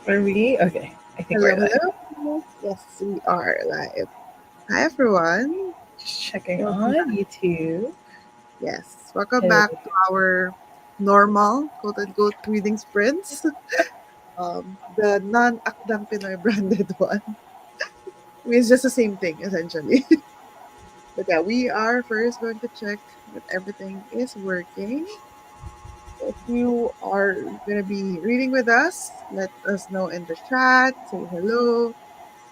Are we? Okay. I think Hello, we're live. hello. Yes, we are live. Hi, everyone. Just checking Welcome on back. YouTube. Yes, welcome Hello. back to our normal quote unquote reading sprints. The non-Akdang Pinoy branded one. I mean, it's just the same thing essentially. But yeah, we are first going to check that everything is working. If you are going to be reading with us, let us know in the chat. Say hello.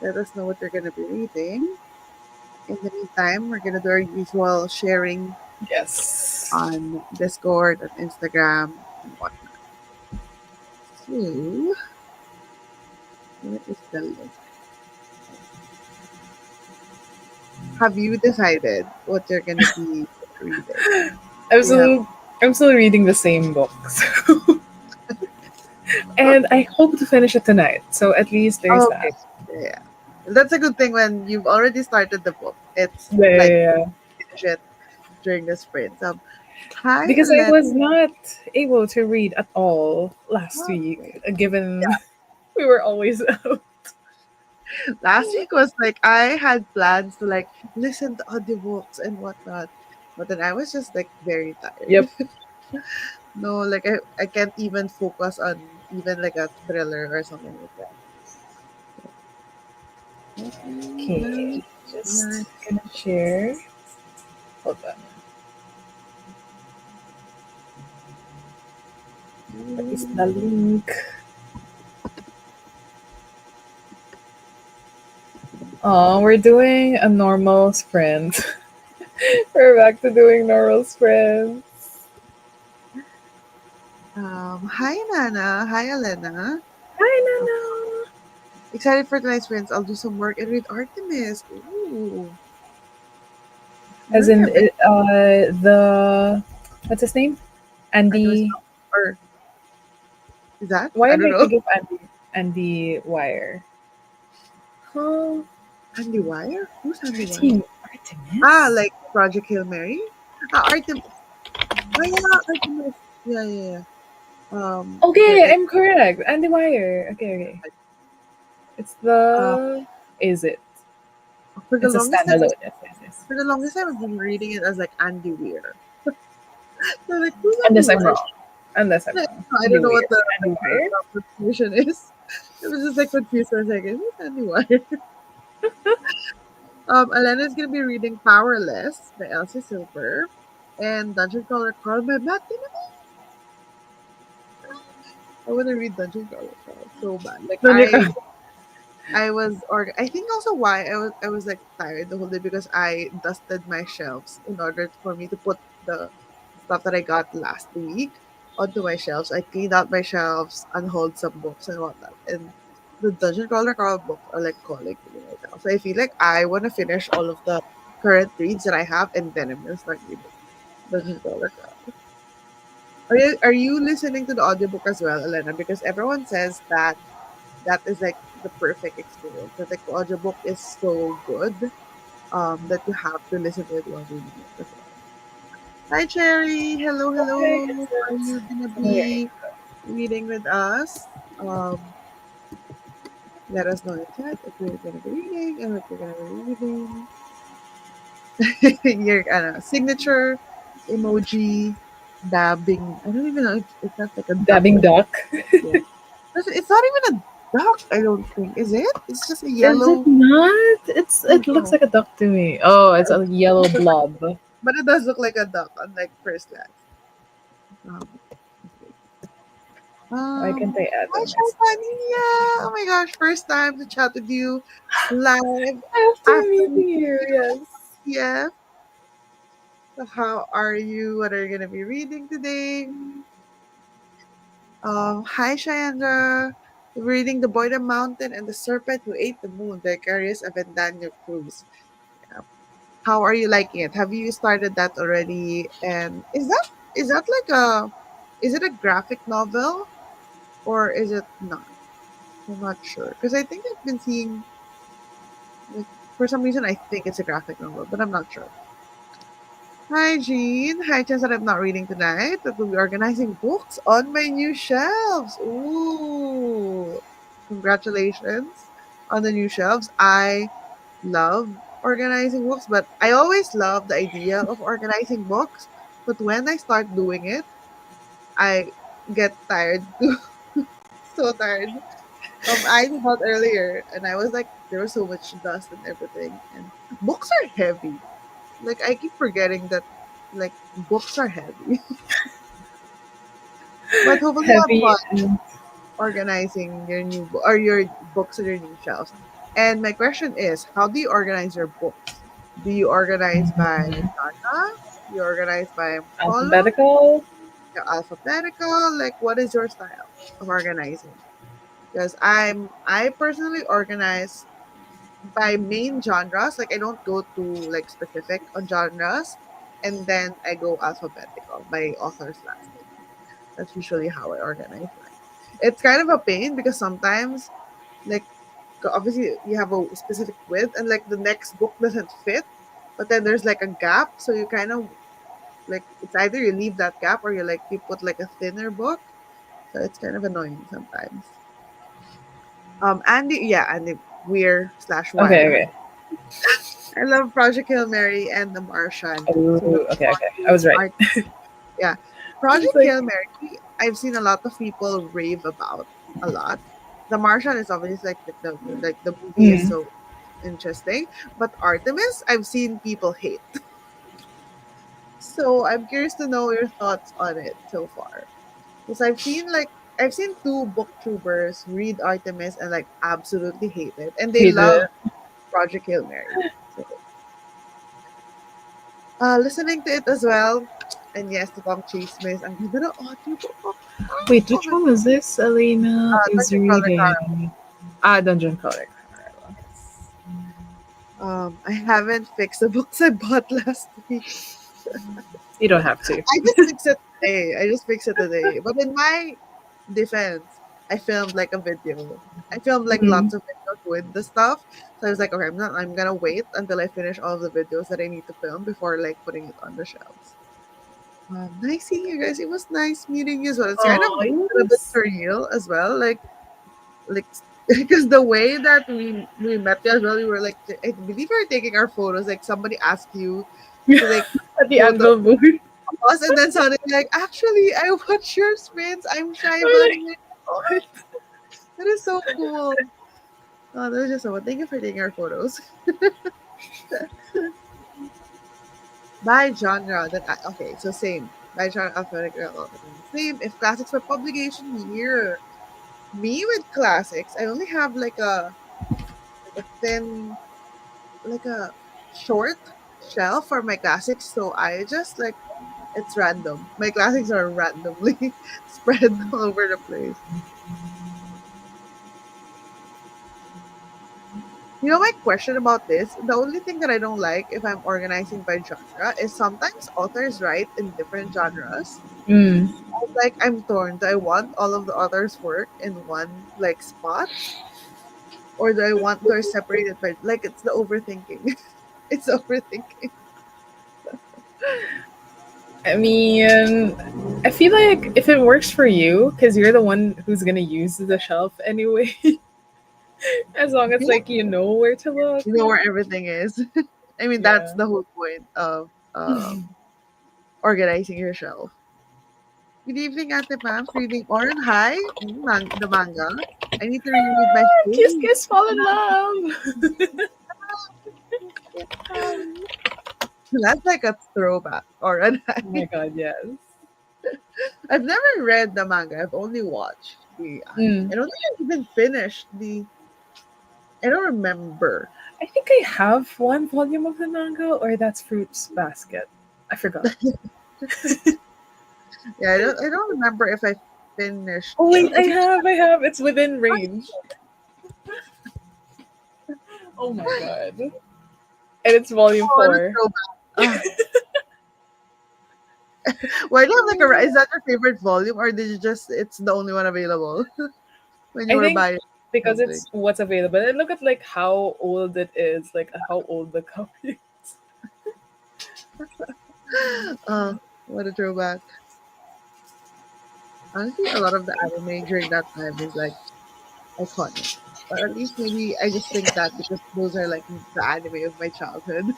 Let us know what you're going to be reading. In the meantime, we're gonna do our usual sharing Yes. on Discord, on Instagram, and whatnot. So, where is the link? Have you decided what you're gonna be reading? I'm You have still I'm still reading the same books. And I hope to finish it tonight. So at least there's okay, that. yeah. That's a good thing when you've already started the book. It's Yeah, like yeah, yeah. finish it during the sprint. Hi, Because I Ellen. was not able to read at all last Okay. week, given we were always out. Last week was like I had plans to like listen to audiobooks and whatnot, but then I was just like very tired. Yep. No, like I can't even focus on even like a thriller or something like that. Let me Okay. just Just learn. gonna share. Hold on. Where is the link? Oh, we're doing a normal sprint. We're back to doing normal sprints. Hi Nana, hi Elena. Hi, Oh, Nana. excited for tonight's friends. I'll do some work and read Artemis. Ooh, As learning in, a bit. the what's his name? Artemis, Andy. or is that? Why I am don't I know. thinking of Andy Wire? Huh? Andy Wire? Who's Andy Wire? Artem Ah, Artemis. like Project Hail Mary? Ah, Artemis. Oh yeah, Artemis. Yeah, yeah, yeah. Okay, The I'm correct. Andy Wire. Okay, okay. It's uh, the. Is it? for the It's a longest time, standalone. Yes, yes, yes. for the longest time, I've been reading it as like Andy Weir. So like, who's Andy Unless I'm Weir? wrong. Unless I'm Like, wrong. I Andy don't know Weir. what the Andy like Wire. the pronunciation is. It was just like confused for a second. Who's Andy Weir? Elena's gonna be reading Powerless by Elsie Silver and Dungeon Crawler Carl by Matt Dinamo. I want to read Dungeon Crawler Carl so bad. Like Then you can. I was I think also why I was like tired the whole day because I dusted my shelves in order for me to put the stuff that I got last week onto my shelves. I cleaned out my shelves, unhauled some books and whatnot. And the Dungeon Crawler Carl books are like calling to me right now. So I feel like I want to finish all of the current reads that I have and then I'm gonna start reading Dungeon Crawler Carl. Are you listening to the audiobook as well, Elena? Because everyone says that that is like the perfect experience. That like the audiobook is so good that you have to listen to it while reading it as well. Hi Cherry, hello, Hi, hello. Are it's you gonna familiar. be reading with us? Let us know in the chat if you're gonna be reading and what you're gonna be reading. Your signature emoji dabbing. I don't even know if that's like a duck Dabbing or duck. yeah. It's not even a duck, I don't think. Is it? It's just a Is it yellow. not? I It don't looks know. like a duck to me. Oh, it's It a yellow does look like, blob. but it does look like a duck on like first glance. Okay. Why can't I add Hi on my Shantania! Oh my gosh, first time to chat with you live after after meeting meeting you? you on Yes. PDF. So how are you? What are you gonna be reading today? Hi Shayandra. We're reading The Boy the Mountain and the Serpent Who Ate the Moon, the Vicarious Avendaño Cruz. Yeah. How are you liking it? Have you started that already? And is that like is it a graphic novel or is it not? I'm not sure because I think I've been seeing like for some reason I think it's a graphic novel, but I'm not sure. Hi Jean. Hi chance that I'm not reading tonight, but we'll be organizing books on my new shelves. Ooh. Congratulations on the new shelves. I love organizing books, but I always love the idea of organizing books. But when I start doing it, I get tired too. So tired. I did that earlier, and I was like, there was so much dust and everything, and books are heavy. Like I keep forgetting that, like books are heavy. But hopefully you have Heavy fun and organizing your or your books on your new shelves. And my question is, how do you organize your books? Do you organize by genre? Do you organize by column? alphabetical. Alphabetical? Like, what is your style of organizing? Because I personally organize by main genres. Like, I don't go to like specific on genres, and then I go alphabetical by author's last name. That's usually how I organize mine. It's kind of a pain because sometimes, like, obviously you have a specific width, and like the next book doesn't fit, but then there's like a gap, so you kind of like it's either you leave that gap or you put like a thinner book, so it's kind of annoying sometimes. Andy Weir slash Okay, Wire. okay. I love Project Hail Mary and The Martian. So the Ooh, okay, okay. I was right. art, yeah, It's Project like, Hail Mary. I've seen a lot of people rave about a lot. The Martian is obviously like the movie is mm, so interesting, but Artemis I've seen people hate. So I'm curious to know your thoughts on it so far. Because I've seen two booktubers read Artemis and like absolutely hate it, and they hated love it. Project Hail Mary. So listening to it as well, and yes, the Tom Chismes. Ang ganda ng audiobook. Wait, Oh which my one was this? Elena is Dungeon Crawler Cara. reading. Ah, Dungeon Codec. I haven't fixed the books I bought last week. You don't have to. I just fixed it today. I just fixed it today. But in my defense, I filmed like a video. I filmed like Mm. lots of videos with the stuff. So I was like, okay, I'm gonna wait until I finish all of the videos that I need to film before like putting it on the shelves. Nice seeing you guys. It was nice meeting you as well. It's kind of Oh, a little bit yes. surreal as well. Like because the way that we met you as well, we were like I believe we were taking our photos. Like somebody asked you to like At the photo anvil booth. us, and then suddenly like, actually, I watch your sprints. I'm shy, I'm but like, oh, that is so cool. Oh, that was just so. Thank you for taking our photos. By genre, okay. So same by genre, alphabetical same. If classics for publication year, me with classics, I only have like a thin, like a short shelf for my classics. So I just like it's random. My classics are randomly spread all over the place. My question about this, the only thing that I don't like if I'm organizing by genre is sometimes authors write in different genres. mm. Like I'm torn. Do I want all of the authors' work in one like spot? Or do I separate it by like it's the overthinking. It's overthinking. I mean, I feel like if it works for you, because you're the one who's gonna use the shelf anyway, as long as Yeah. like you know where to look. You know where everything is. I mean that's Yeah. the whole point of organizing your shelf. Good evening, Ate Pams. Reading Oran High, the manga. I need to reread my Kiss, story. kiss, fall in love. That's like a throwback or an Oh my god, yes. I've never read the manga. I've only watched the anime. Mm. I don't think I've even finished the. I don't remember. I think I have one volume of the manga, or that's Fruits Basket. I forgot. Yeah, I don't remember if I finished. Oh wait, I If have, I have. It's within range. Oh my god. And it's volume oh, the 4. throwback. Why do you have like a? Is that your favorite volume, or did you just? It's the only one available when you I were think buying because something. it's what's available. And look at like how old it is, like how old the cover is. What a throwback. Honestly, a lot of the anime during that time is like iconic. Or at least maybe I just think that because those are like the anime of my childhood.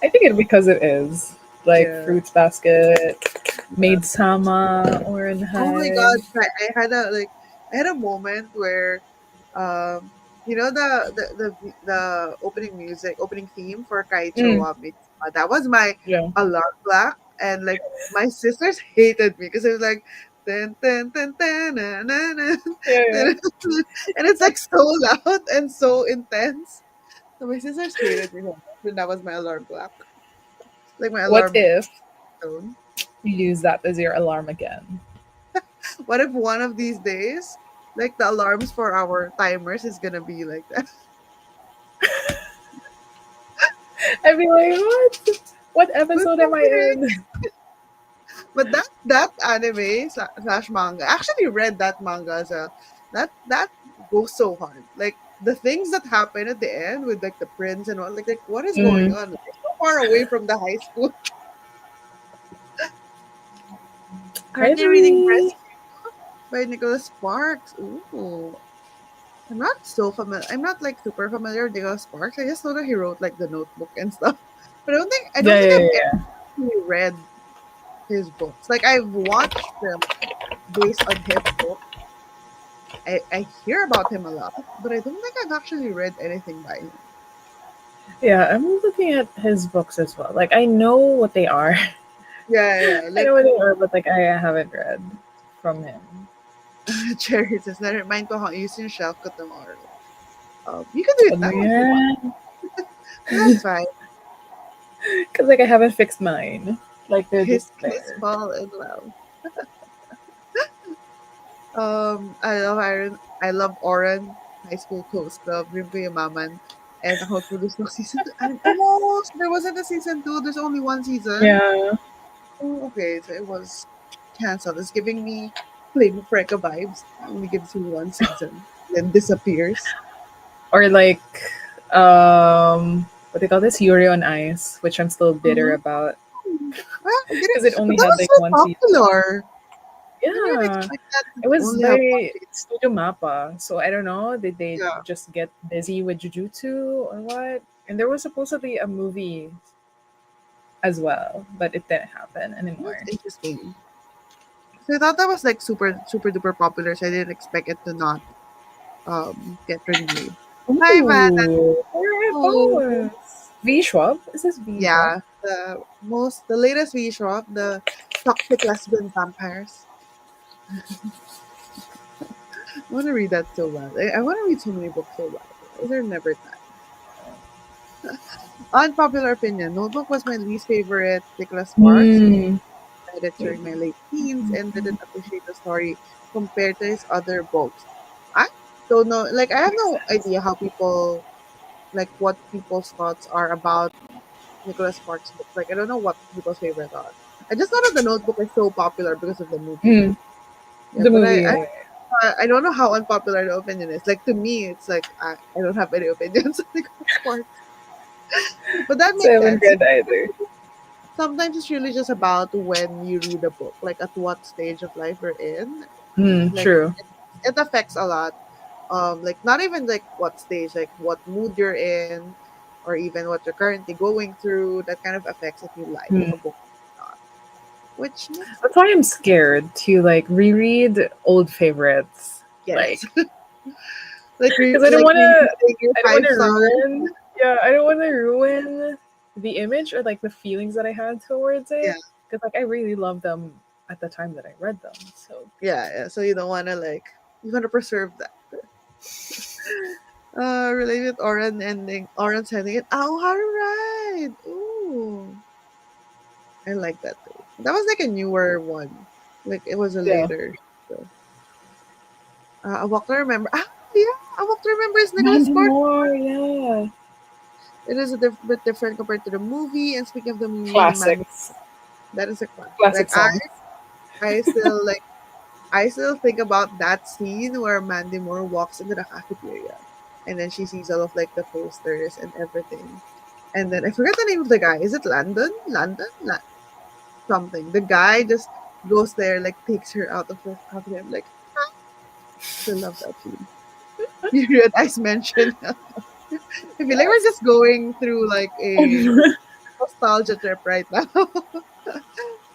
I think it because it is like Yeah. Fruits Basket, Yeah. Maid Sama, Oren Oh my High. god, I had a I had a moment where um you know the opening music, opening theme for Kaicho Mm, that was my yeah, alarm clock, and like my sisters hated me because it was like ten ten ten ten na, na, na, yeah, yeah. and it's like so loud and so intense. So my sisters hated me so much, and that was my alarm clock. Like my What alarm if tone. you use that as your alarm again? What if one of these days, like the alarms for our timers is gonna be like that? I'd be like, what? What But episode am I okay. in? But that anime slash manga, I actually read that manga as well. That goes so hard. Like the things that happen at the end with like the prince and all, like what is going Mm, on? They're so far away from the high school. I Currently reading agree. by Nicholas Sparks. Ooh. I'm not so familiar. I'm not like super familiar with Nicholas Sparks. I just know that he wrote like the Notebook and stuff. But I don't Yeah, think yeah, I've yeah. ever read his books. Like I've watched them based on his book. I hear about him a lot, but I don't think I've actually read anything by him. Yeah, I'm looking at his books as well. Like, I know what they are. Yeah, yeah. I Like know what they are, but like, I haven't read from him. Cherry says, "Na remind ko how using shelf ko tomorrow." You can do it Ano now if you want. yan? That's fine. Because like, I haven't fixed mine. Like, they're just His there. fall in love. I love Iron. I love Oran, High School Coast Club, Rin ko Maman, and hopefully there's no season two. And almost there wasn't a season two. There's only one season. Yeah. Oh, okay, so it was canceled. It's giving me Flame of Recca vibes. It only gives me one season, then disappears. Or like, what they call this? Yuri on Ice, which I'm still bitter Uh-huh. about Ah, I because it didn't, but only that had was like so one season. popular. I didn't Yeah, expect that to it was only have one by season. Studio Mappa. So I don't know, did they Yeah, just get busy with Jujutsu or what? And there was supposedly a movie as well, but it didn't happen that's anymore. interesting. So I thought that was like super duper popular. So I didn't expect it to not get renewed. Hi, Van. Ooh, where are Oh, those? V Schwab? Is this V Schwab? yeah, the latest visual, the toxic lesbian vampires. I want to read that so bad. I want to read so many books so bad. Why is there never time? Unpopular opinion. Notebook was my least favorite Nicholas Sparks. Hmm. I read it during my late teens and didn't appreciate the story compared to his other books. I don't know. Like I have Makes no sense. idea how people like what people's thoughts are about Nicholas Sparks books. Like I don't know what people's favorite are. I just know that the Notebook is so popular because of the movie. Hmm. Yeah, The but movie, yeah, yeah, I don't know how unpopular the opinion is. Like to me, it's like I don't have any opinions on Nicholas Sparks, but that so I makes haven't sense. read either. Sometimes it's really just about when you read a book, like at what stage of life we're in. Hmm, Like true. it affects a lot. Like not even like what stage, like what mood you're in, or even what you're currently going through. That kind of affects if you like Hmm. a book or not, which makes That's why I'm scared to like reread old favorites. Like, yes, like because I don't want to, revisiting your I don't want five to stars. ruin. Yeah, I don't want to ruin the image or like the feelings that I had towards Yeah, it. Because like I really loved them at the time that I read them. So yeah. So you don't want to like you want to preserve that. Related Oran ending, Oran sending it. Oh, how to ride! Ooh, I like that too. That was like a newer one. Like it was a yeah, later. So, a Walk to Remember. Ah, yeah, a Walk to Remember is Nicholas Mandy Sparks. Moore. Yeah, It is bit different compared to the movie. And speaking of the movie, man, classics, that is a classic. classic songs. I still like, I still think about that scene where Mandy Moore walks into the cafeteria, and then she sees all of like the posters and everything. And then I forget the name of the guy. Is it Landon? Something. The guy just goes there, like takes her out of the cafeteria. I'm like, "Huh?" Still love that scene. Period. Ice mentioned. I feel like we're Yes. just going through like a nostalgia trip right now.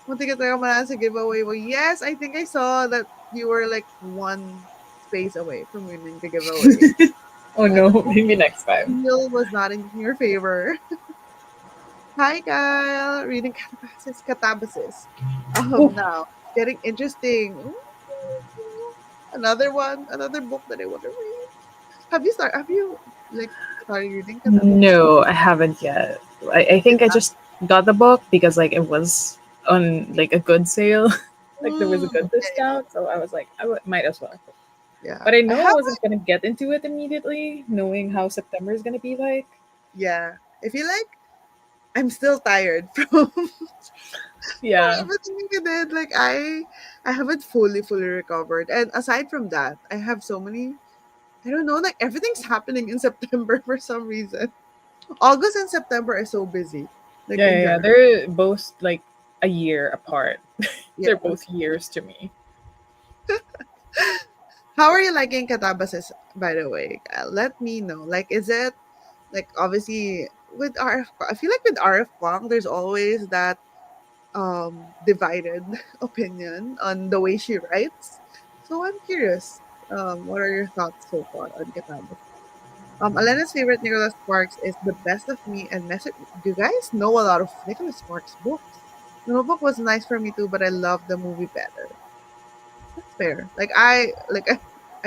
Muntik ka talaga manalo sa giveaway. Well, yes, I think I saw that you were like one space away from winning the giveaway. Oh But no, maybe next time. deal was not in your favor. Hi, Kyle. Reading Catabasis. Oh, Now, getting interesting. Ooh, another one, another book that I want to read. Have you like started reading Catabasis? no, I haven't yet. I think I just got the book because like it was on like a good sale. Like there was a good Yeah, discount, so I was like, might as well. yeah. But I I know I have wasn't gonna get into it immediately, knowing how September is gonna be like. yeah. I feel like I'm still tired from Yeah. everything I did. Like I haven't fully recovered. And aside from that, I have so many. I don't know. Like everything's happening in September for some reason. August and September are so busy. Like Yeah, in yeah, yeah. general. They're both like a year apart. Yeah. They're both years to me. How are you liking Katabasis, by the way? Let me know. Like, is it like obviously with RF? I feel like with RF Kwang, there's always that divided opinion on the way she writes. So I'm curious. What are your thoughts so far on Katabasis? Elena's favorite Nicholas Sparks is The Best of Me and Message. Do you guys know a lot of Nicholas Sparks books? The Notebook was nice for me too, but I love the movie better. That's fair. I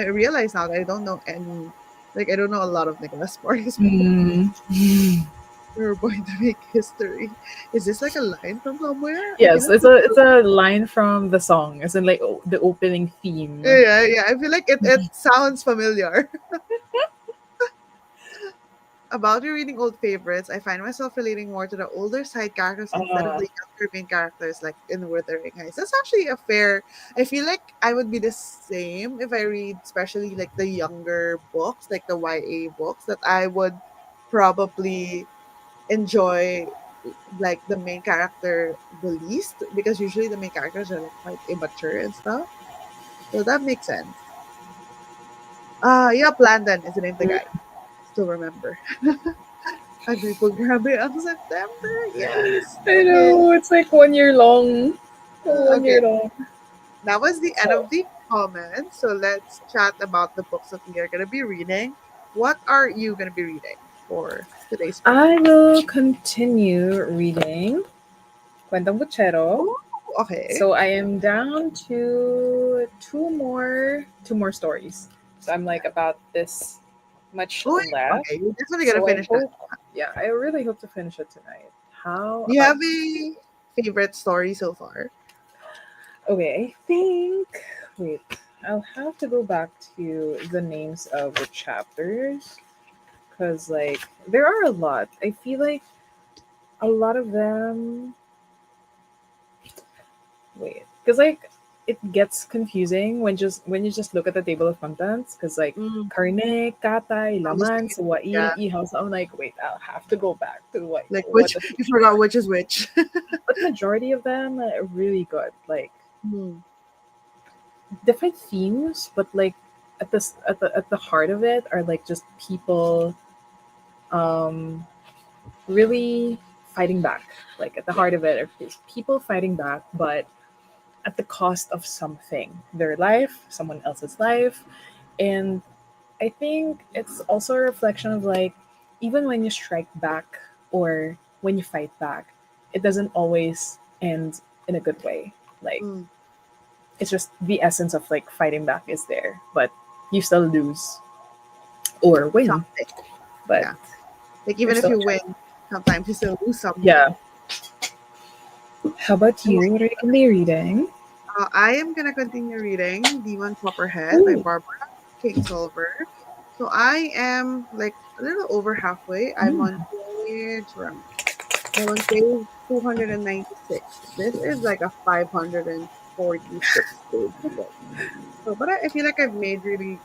realize now that I don't know any like I don't know a lot of Nicholas Sparks books. Mm. We're going to make history. Is this like a line from somewhere? I feel Yes, like it's a line from the song. It's in like the opening theme. yeah. I feel like it sounds familiar. About rereading old favorites, I find myself relating more to the older side characters instead of Uh, the younger main characters, like in Wuthering Heights. That's actually a fair. I feel like I would be the same if I read, especially like the younger books, like the YA books, that I would probably enjoy like the main character the least because usually the main characters are like quite immature and stuff. So that makes sense. Yeah, Landon is the name of the guy. Still remember. Agree po, grabe ang September. Yes. I Okay. know it's like 1 year long. 1 year Okay. long. That was the end So of the comments. So let's chat about the books that we are going to be reading. What are you going to be reading for today's book? I will continue reading Kwentong Buchero. Oh, okay. So I am down to two more stories. So I'm like about this much Oh, left. okay. You're definitely going to So I finish that. hope, yeah, I really hope to finish it tonight. How Do you about have a favorite story so far? okay, I think wait, I'll have to go back to the names of the chapters because like there are a lot. I feel like a lot of them wait, because like it gets confusing when you just look at the table of contents because like Mm, carne, katay, laman, honestly, yeah. suwain, ihaw. So I'm like, wait, I'll have to go back to like Like what which does you each forgot which is which. but majority of them are really good. Like Hmm. different themes, but like at the heart of it are like just people um really fighting back. Like at the Yeah. heart of it are people fighting back, but at the cost of something, their life, someone else's life. And I think it's also a reflection of like, even when you strike back or when you fight back, it doesn't always end in a good way. Like, Mm, it's just the essence of like fighting back is there, but you still lose or win. something. But Yeah. Like there's even if still a you chance. win, sometimes you still lose something. Yeah. How about you? What are you going to be reading? I am gonna continue reading Demon Copperhead by Ooh. Barbara Kingsolver. So I am like a little over halfway. I'm on Mm. page around. I'm on page 296. This is like a 546 page book. So, but I feel like I've made really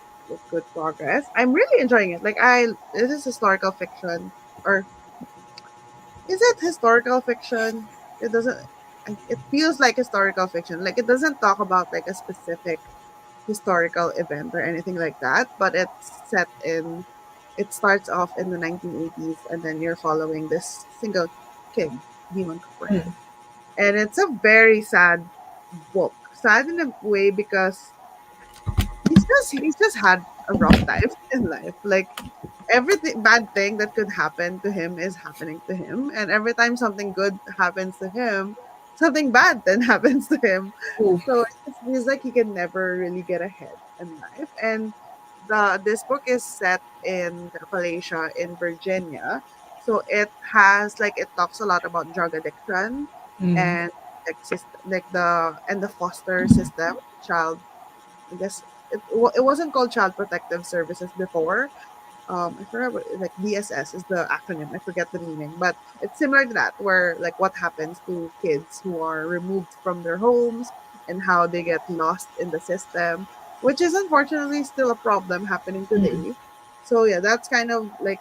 good progress. I'm really enjoying it. This is historical fiction, or is it historical fiction? It doesn't. It feels like historical fiction. Like it doesn't talk about like a specific historical event or anything like that, but it starts off in the 1980s, and then you're following this single kid, Demon Cooper. Mm. And it's a very sad book. Sad in a way because he's just had a rough time in life. Like everything bad thing that could happen to him is happening to him, and every time something good happens to him, something bad then happens to him. Ooh. So it feels like he can never really get ahead in life. And this book is set in Appalachia in Virginia. So it talks a lot about drug addiction Mm. and the foster system, child. I guess it wasn't called Child Protective Services before. I forgot like DSS is the acronym. I forget the meaning, but it's similar to that, where like what happens to kids who are removed from their homes and how they get lost in the system, which is unfortunately still a problem happening Mm. today. So yeah, that's kind of like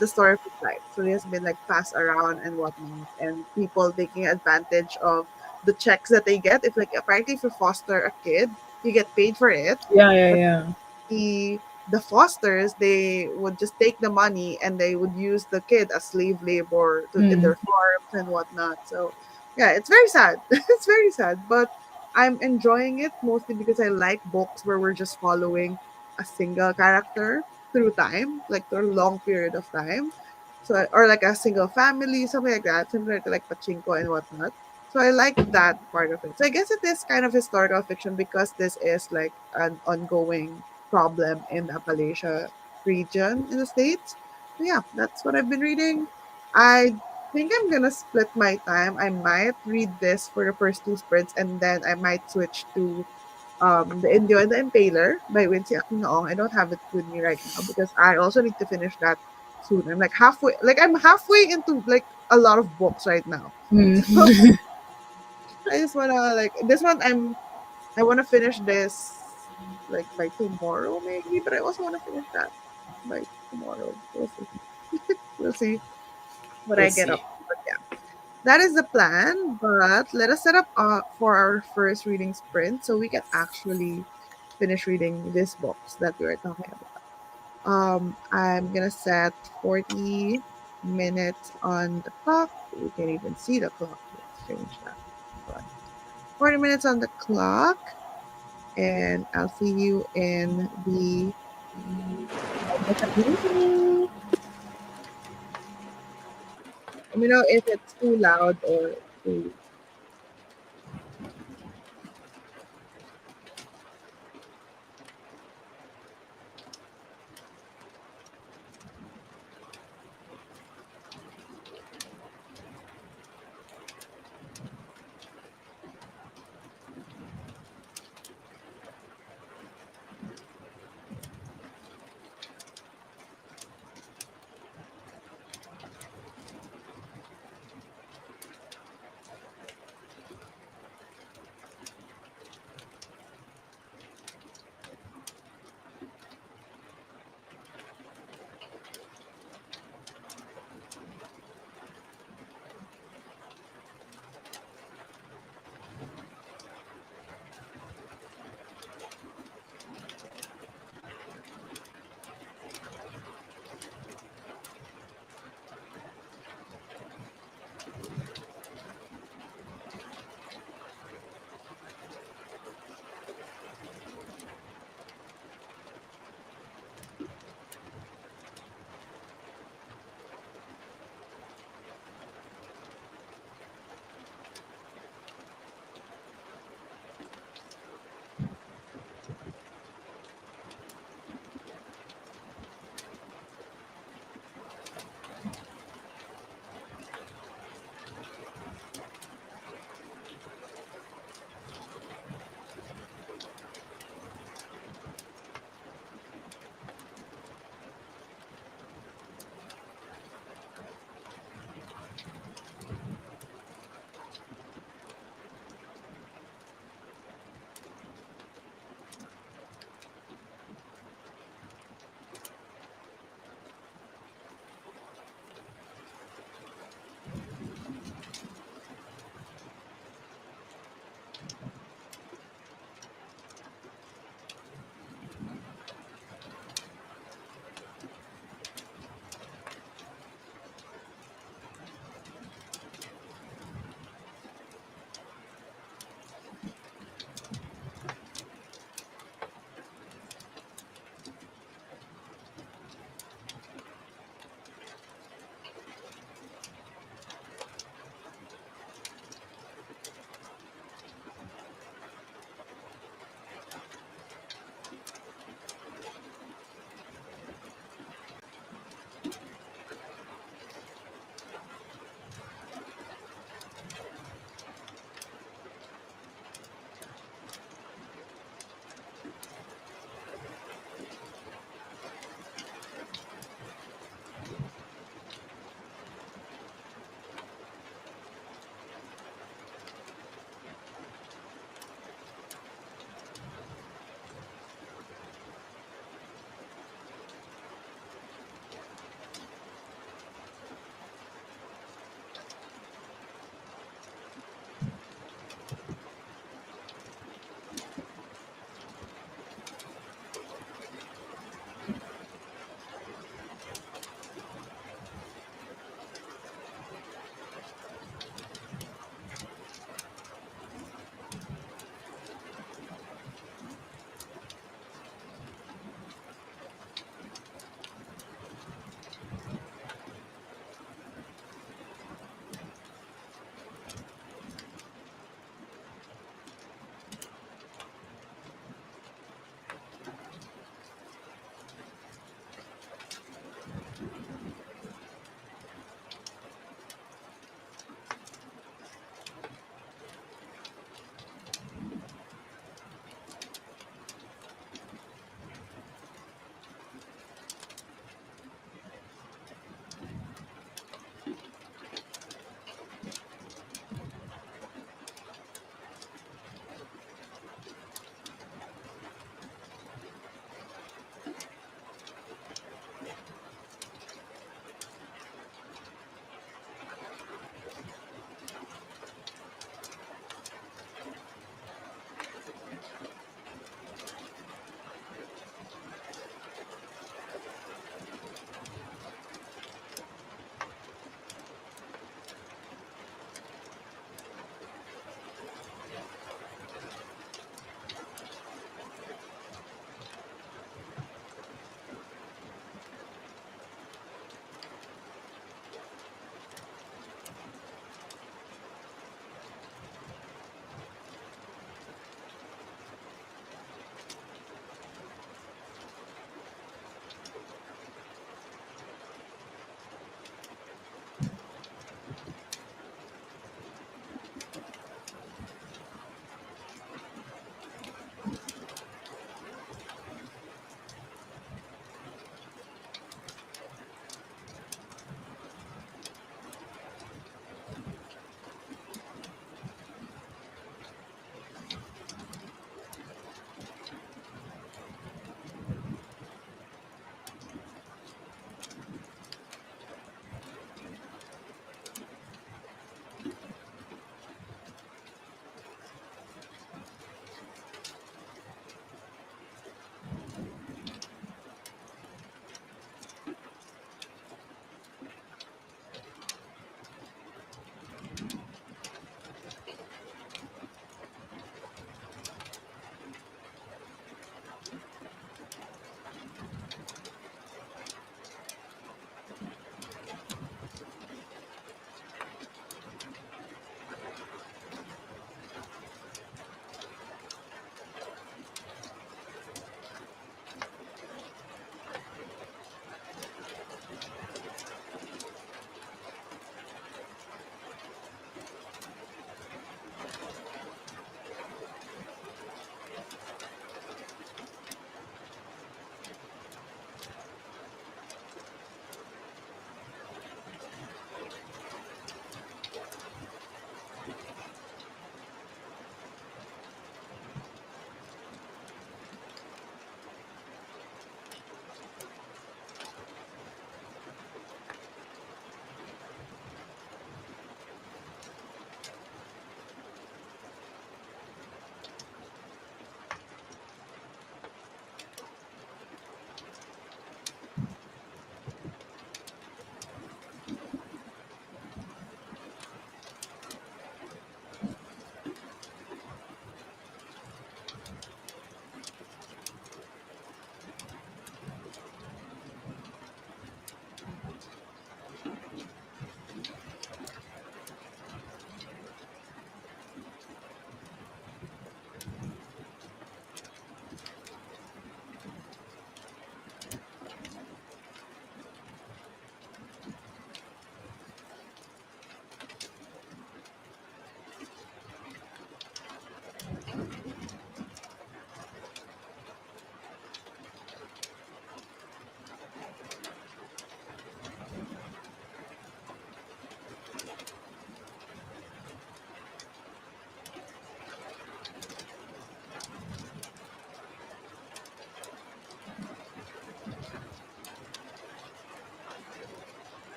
the story of his life. So he has been like passed around and whatnot, and people taking advantage of the checks that they get. If like apparently if you foster a kid, you get paid for it, Yeah, yeah, but yeah. the fosters, they would just take the money and they would use the kid as slave labor in Mm. their farms and whatnot. So yeah, it's very sad. It's very sad, but I'm enjoying it mostly because I like books where we're just following a single character through time, like through a long period of time. So or like a single family, something like that, similar to like Pachinko and whatnot. So I like that part of it. So I guess it is kind of historical fiction because this is like an ongoing problem in the Appalachia region in the States. So yeah, that's what I've been reading. I think I'm gonna split my time. I might read this for the first two sprints and then I might switch to The Indio and the Impaler by Wincy Aquinoong. I don't have it with me right now because I also need to finish that soon. I'm halfway into like a lot of books right now. So Mm. I just wanna like this one I wanna finish this like by tomorrow maybe, but I also wanna finish that by tomorrow. We'll see. We'll see what We'll I get see. up to. But yeah. That is the plan, but let us set up for our first reading sprint so we can actually finish reading these books that we were talking about. I'm gonna set 40 minutes on the clock. We can even see the clock. Let's change that. Hold on. 40 minutes on the clock, and I'll see you in the. Let me know if it's too loud or too.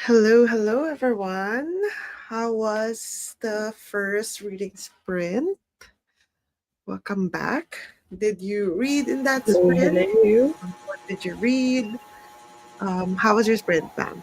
Hello, hello, everyone. How was the first reading sprint? Welcome back. Did you read in that Hello, sprint? hello. What did you read? How was your sprint, Pam?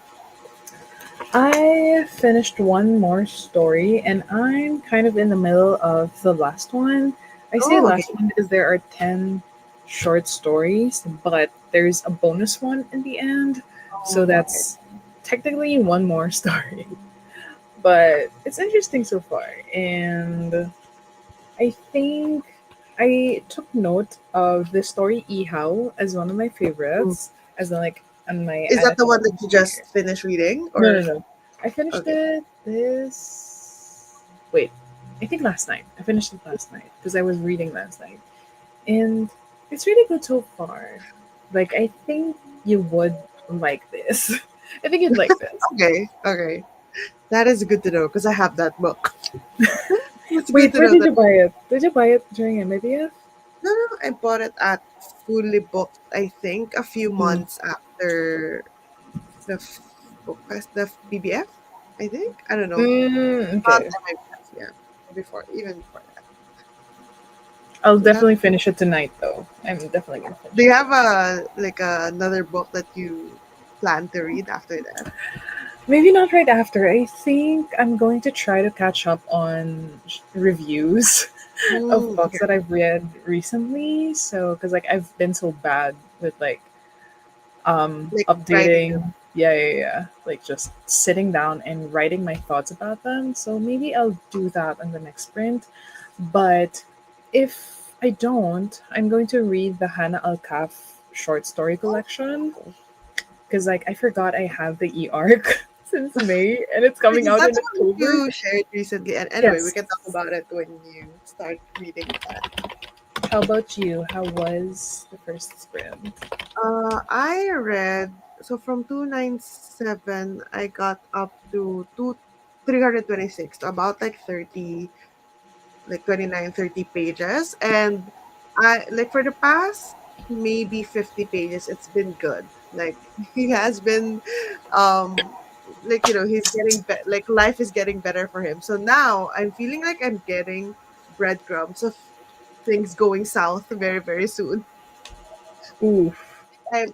I finished one more story and I'm kind of in the middle of the last one. I say Oh, okay. last one because there are 10 short stories, but there's a bonus one in the end. So Oh, okay. that's technically one more story. But it's interesting so far. And I think I took note of the story Ihao as one of my Mm. favorites, as in like on my Is that the one that annotations you here. just finished reading, No, no, or no. I finished okay? it this. Wait, I think last night. I finished it last night because I was reading last night, and it's really good so far. Like I think you would like this. I think you'd like this. Okay, okay. That is good to know because I have that book. It's good Wait, to where know did that. you buy it? Did you buy it during MABF? No, no, I bought it at Fully Booked. I think a few Mm. months after book fest, the BBF. I think I don't know. Not Okay. MIBF, yeah. Before, even before that. I'll So that. definitely finish it tonight, though. I'm definitely gonna Do finish you it have tonight. another book that you plan to read after that? Maybe not right after. I think I'm going to try to catch up on reviews of Mm, books okay. that I've read recently. So, because like I've been so bad with like Like writing them. updating, yeah, like just sitting down and writing my thoughts about them. So maybe I'll do that in the next sprint. But if I don't, I'm going to read the Hannah Alkaf short story collection Oh. because like I forgot I have the e-arc since May and it's coming Because out that's in what October. you shared recently. And anyway, we Yes. can talk about it when you start reading that. How about you? How was the first sprint? I read so from 297 I got up to 326, to about like 30, like 29, 30 pages. And I like for the past maybe 50 pages, it's been good. Like he has been um like he's getting like life is getting better for him. So now I'm feeling like I'm getting breadcrumbs of things going south very, very soon. Ooh.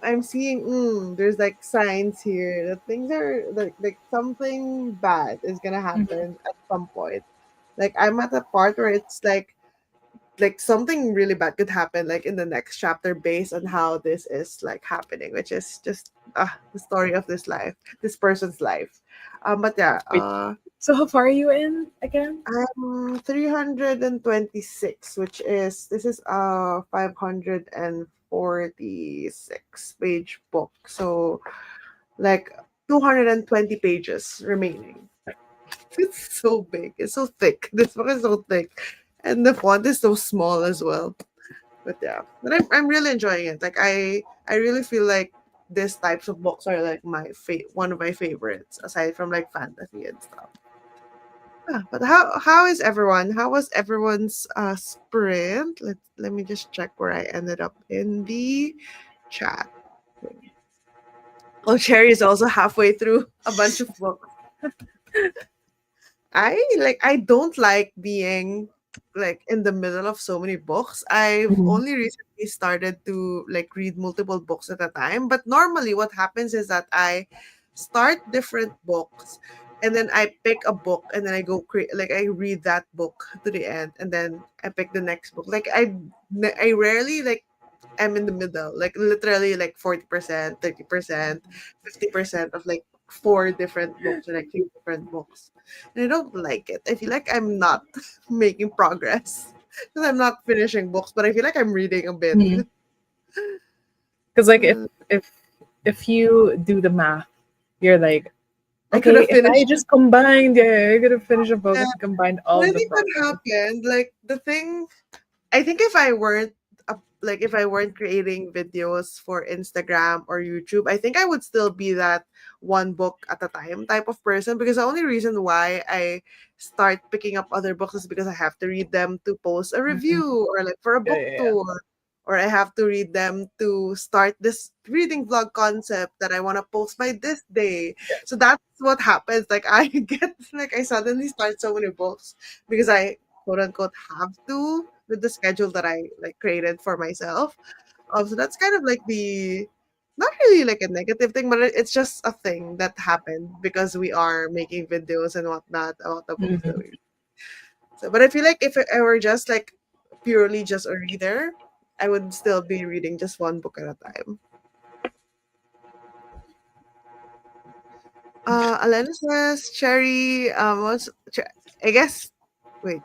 I'm seeing there's like signs here that things are like something bad is gonna happen at some point. Like I'm at a part where it's like something really bad could happen like in the next chapter based on how this is like happening, which is just the story of this person's life. But yeah, Wait. So how far are you in again? I'm 326, which is this is a 546 page book. So like 220 pages remaining. It's so big. It's so thick. This book is so thick. And the font is so small as well. But yeah. But I'm really enjoying it. Like I really feel like these types of books are like one of my favorites aside from like fantasy and stuff. Yeah, but how is everyone? How was everyone's sprint? Let me just check where I ended up in the chat. Oh, Cherry is also halfway through a bunch of books. I don't like being like in the middle of so many books. I've Mhm. only recently started to like read multiple books at a time, but normally what happens is that I start different books and then I pick a book and then I go like I read that book to the end and then I pick the next book. Like I rarely like am in the middle. Like literally like 40%, 30%, 50% of like four different books or like three different books. And I don't like it. I feel like I'm not making progress because I'm not finishing books, but I feel like I'm reading a bit. Because like Uh, if you do the math, you're like, I could okay, have if I finished it. just combined, yeah, I could have finished a book Yeah. and combined But all I the think what progress. happened, like the thing I think if I weren't like if I weren't creating videos for Instagram or YouTube, I think I would still be that one book at a time type of person, because the only reason why I start picking up other books is because I have to read them to post a Mhm. review or like for a Yeah, book yeah, yeah. tour or I have to read them to start this reading vlog concept that I want to post by this day. So that's what happens. Like I get like I suddenly start so many books because I quote unquote have to with the schedule that I like created for myself. So that's kind of like the not really like a negative thing, but it's just a thing that happened because we are making videos and whatnot about the books that Mhm. we. So, but I feel like if I were just like purely just a reader, I would still be reading just one book at a time. Alena says Cherry. I guess. Wait,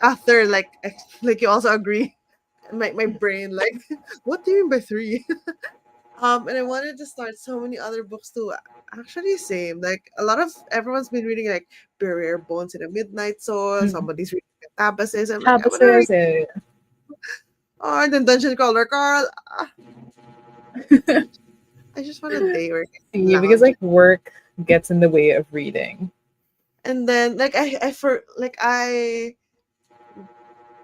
after like you also agree. My brain like, what do you mean by three? And I wanted to start so many other books too. Actually, same. Like a lot of everyone's been reading like Barrier Bones in a Midnight Soul. Mhm. Somebody's reading Tabases. I'm like, I want to read. Tapases, yeah, Oh, and then Dungeon Crawler Carl. yeah. I just want a day where I can See, because lounge. like work gets in the way of reading. And then like I for like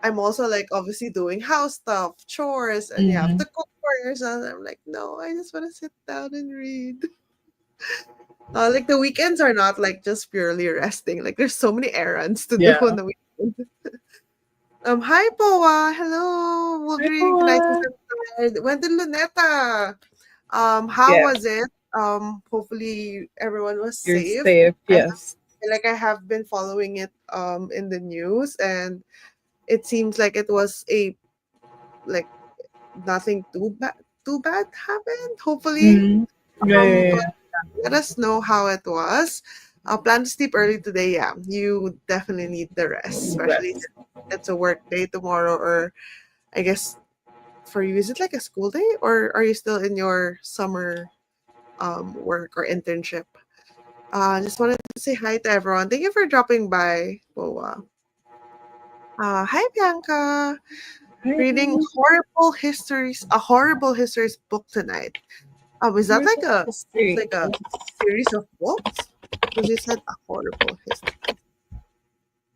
I'm also like obviously doing house stuff, chores, and you have Hmm. to cook for yourself. I'm like, no, I just want to sit down and read. Like the weekends are not like just purely resting. Like there's so many errands to do Yeah. on the weekend. Hi Poa, hello. We'll Hi, drink nice Paula. and when did Luneta? How Yeah, was it? Hopefully everyone was you're safe. safe. I Yes. like I have been following it in the news, and it seems like it was a like nothing too bad happened, hopefully. Mm. Yeah, yeah, But yeah. let us know how it was. Plan to sleep early today. Yeah, you definitely need the rest, especially Rest. since it's a work day tomorrow. Or I guess for you, is it like a school day, or are you still in your summer work or internship? Just wanted to say hi to everyone. Thank you for dropping by, Boa. Hi Bianca. Hi. Reading a horrible histories book tonight. Is that Here's history. like a series of books? Because you said a horrible history.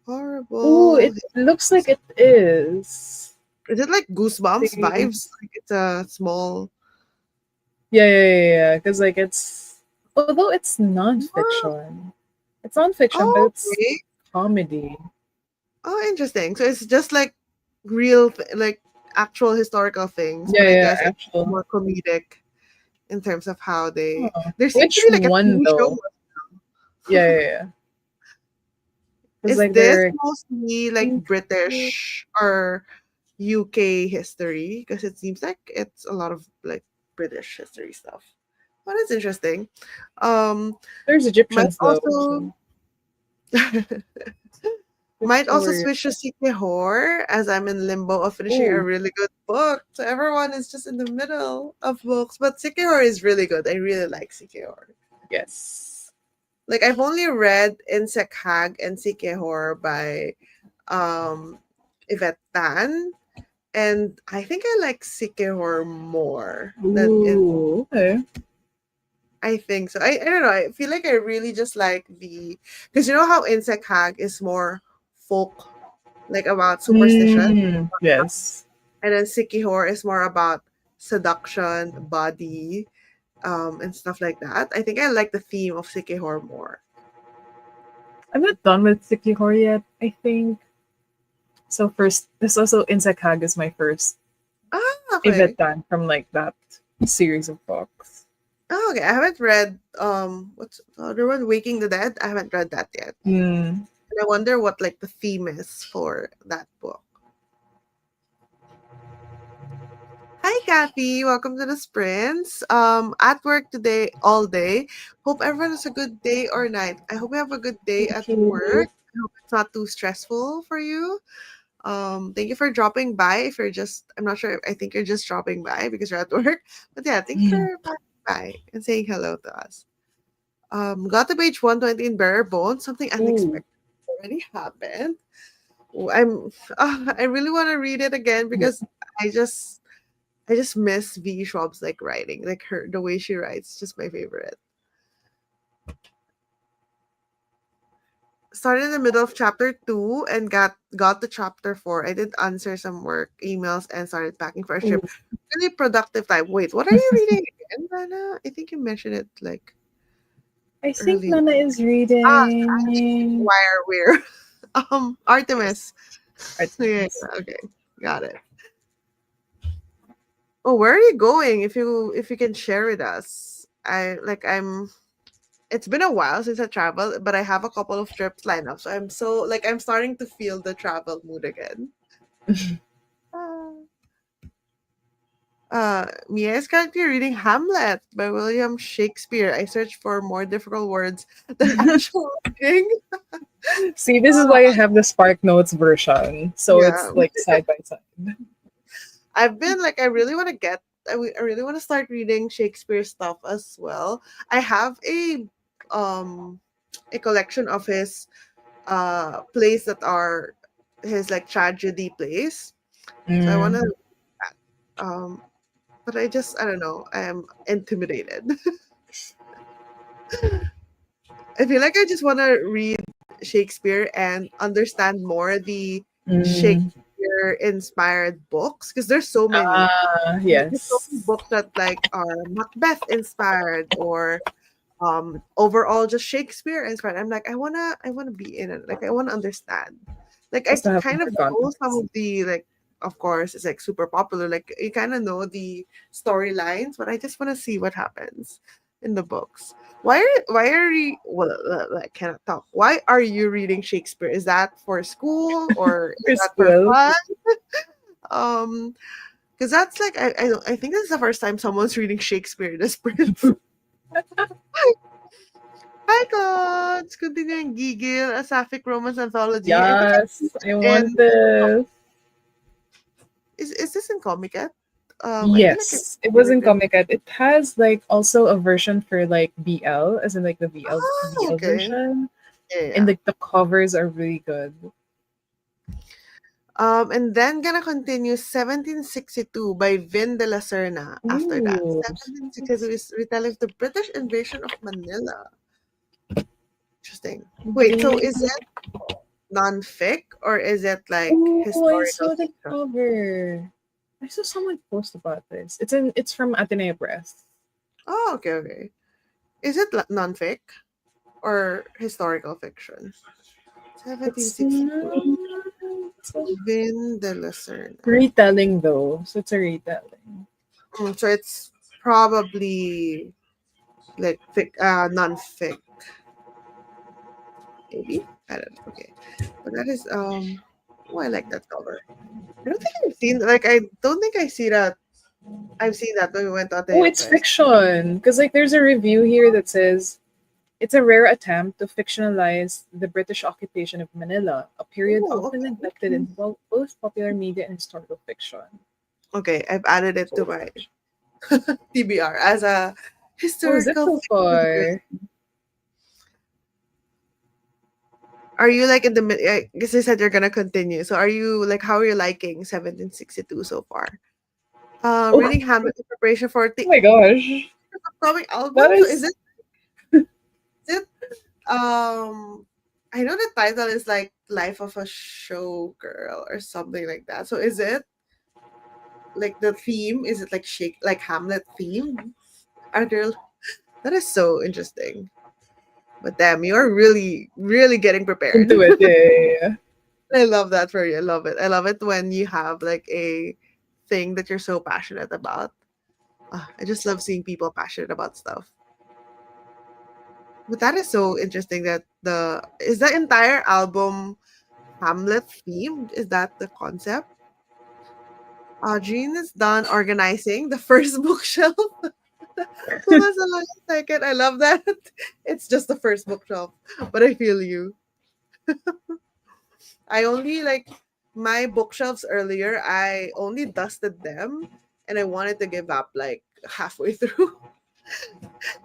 Ooh, Horrible. it looks like it is. Is it like Goosebumps See. vibes? Like it's a small. Yeah, yeah, yeah, yeah. Because like it's although it's Ah, nonfiction, it's nonfiction, but oh, it's okay. comedy. Oh, interesting. So it's just like real, like actual historical things, Yeah, but I yeah, guess it's actual. more comedic in terms of how they. Huh. There seems to Which be like a one TV show. though? Yeah, yeah, yeah. Because Is like this they're mostly like British or UK history? Because it seems like it's a lot of like British history stuff. Well, that's interesting. Um, there's might Egyptians though. also So might also Victoria. switch to Seeking Horror as I'm in limbo of finishing a Ooh, really good book. So everyone is just in the middle of books, but Seeking Horror is really good. I really like Seeking Horror. yes. Like I've only read Insect Hag and Seeking Horror by um Yvette Tan. And I think I like Sikihor more than in Ooh, okay. I think so. I don't know. I feel like I really just like the because you know how Insect Hag is more folk, like about superstition, Mm, yes. and then Sikihor is more about seduction, body, and stuff like that. I think I like the theme of Sikihor more. I'm not done with Sekihori yet, I think. So first, this also Insekag is my first Ah, okay. Ivetan from like that series of books. Oh, okay. I haven't read what's the other one? Waking the Dead. I haven't read that yet. Mm. And I wonder what like the theme is for that book. Hi Kathy, welcome to the sprints. At work today all day. Hope everyone has a good day or night. I hope you have a good day Thank at you. work. I hope it's not too stressful for you. Thank you for dropping by. If you're just I'm not sure, I think you're just dropping by because you're at work. But yeah, thank you Mm. for passing by and saying hello to us. Got to page 120 in Bare Bones. Something Ooh, unexpected already happened. Oh, I really want to read it again yeah. because I just I just miss V Schwab's like writing, like her the way she writes, just my favorite. started in the middle of chapter 2 and got to chapter 4. I did answer some work emails and started packing for a Ooh. trip. Really productive time. Wait, what are you reading again, Nana? I think you mentioned it like I think earlier. Nana is reading. Why are we? Yes, Artemis. Yeah, Artemis. okay, got it. Oh, where are you going? If you can share with us. I'm. It's been a while since I traveled, but I have a couple of trips lined up, so I'm starting to feel the travel mood again. Mia is currently reading Hamlet by William Shakespeare. I searched for more difficult words than actual reading. See, this is why I have the Spark Notes version. So Yeah, it's like side by side. I've been like, I really want to I really want to start reading Shakespeare stuff as well. I have a collection of his plays that are his like tragedy plays. So I want to Mm. but I don't know. I am intimidated. I feel like I just want to read Shakespeare and understand more the Mm. Shakespeare inspired books because there's so many. There's so many Yes. books that like are Macbeth inspired or overall just Shakespeare inspired. I'm like I wanna be in it. Like I wanna understand. Like I Just to have kind of more know some context. of the like of course it's like super popular. Like you kind of know the storylines, but I just want to see what happens in the books. Why are you well I cannot talk. Why are you reading Shakespeare? Is that for school or is For that for school. fun? Um because that's like I think this is the first time someone's reading Shakespeare in this print. Hi, Gods! Continuing Gigil, a sapphic romance anthology. I think I've seen Yes, it I in. want this. Is this in Comic-Con? I feel like I've Yes, it seen was it in in. Comic Con. It has like also a version for like BL, as in like the Oh, BL okay. version, Yeah, and yeah. like the covers are really good. And then gonna continue 1762 by Vin de la Serna after that. Ooh, 1762 is retelling of the British invasion of Manila. Interesting. Wait, so is Ooh, it non-fic or is it like I historical saw the fiction? cover. I saw someone post about this. It's from Ateneo Press. Oh, okay, okay. Is it non-fic or historical fiction? It's 1762. not it's a Vin de la Serna. retelling though, so it's a retelling. So it's probably like non-fic, maybe. I don't know. Okay, but that is Oh, I like that cover. I don't think I've seen like I don't think I see that. I've seen that when we went to Oh, Ateneo it's Press. fiction. Because like there's a review here that says it's a rare attempt to fictionalize the British occupation of Manila, a period Oh, often neglected in both popular media and historical fiction. okay. I've added it to So my TBR as a what was it historical so fiction read. far? Are you like in the mid? I guess you said you're gonna continue. So are you like how are you liking 1762 so far? Oh, Reading Hamlet in preparation for oh the my gosh. upcoming album. That So is is it I know the title is like Life of a Showgirl or something like that. So is it like the theme? Is it like shake like Hamlet theme? Are there That is so interesting. But damn, you're really, really getting prepared. into it. Yeah, yeah, yeah. I love that for you. I love it. I love it when you have like a thing that you're so passionate about. I just love seeing people passionate about stuff. But that is so interesting that the is the entire album Hamlet themed? Is that the concept? Jean is done organizing the first bookshelf. Hold on a second. I love that. It's just the first bookshelf, but I feel you. I only like my bookshelves earlier. I only dusted them, and I wanted to give up like halfway through.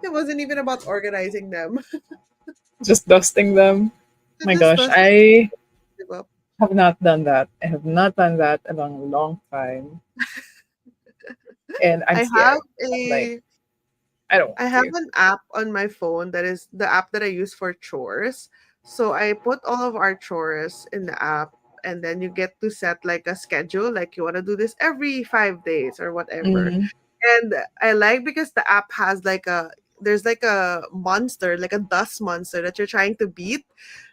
It wasn't even about organizing them. Just dusting them. My Just gosh, dusted, I give up. have not done that. I have not done that in a long time, and I'm I have scared. I'm like, a I don't I want have to. an app on my phone that is the app that I use for chores. So I put all of our chores in the app, and then you get to set like a schedule, like you want to do this every 5 days or whatever. Mm-hmm. And I like because the app has like there's like a monster, like a dust monster that you're trying to beat.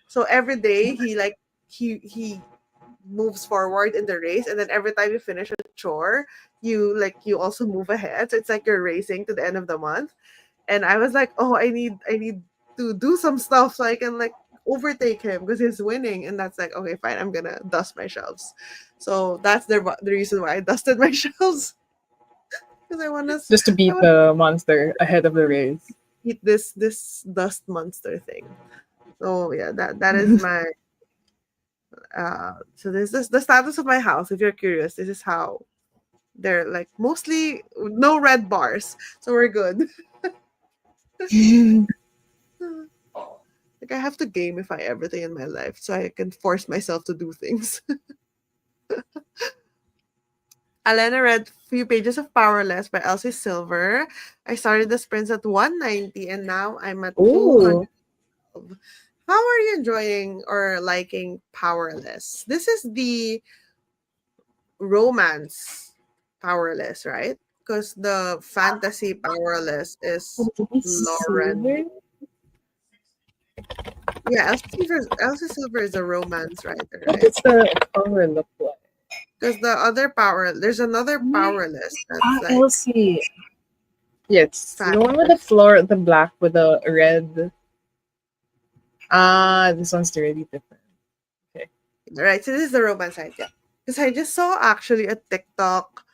So every day he moves forward in the race, and then every time you finish a chore, you also move ahead. So it's like you're racing to the end of the month. And I was like, oh, I need to do some stuff so I can like overtake him because he's winning. And that's like, okay, fine, I'm gonna dust my shelves. So that's the reason why I dusted my shelves, because Just to I beat want the monster ahead of the race. to eat this dust monster thing. So yeah, that is my so this is the status of my house. If you're curious, this is how they're like, mostly no red bars, so we're good. Like I have to gamify everything in my life so I can force myself to do things. Alena read Few Pages of Powerless by Elsie Silver. I started the sprints at 190 and now I'm at 200. Oh, How are you enjoying or liking Powerless? This is the romance Powerless, right? Because the fantasy Powerless is Lauren. silver. Yeah, Elsie Silver is a romance writer, What right? does the cover look like? Because there's another My Powerless that's like Elsie. Yes, the one with the fantasy. floor, the black with the red. Ah, this one's really different. Okay. Right, so this is the romance side, yeah. Because I just saw actually a TikTok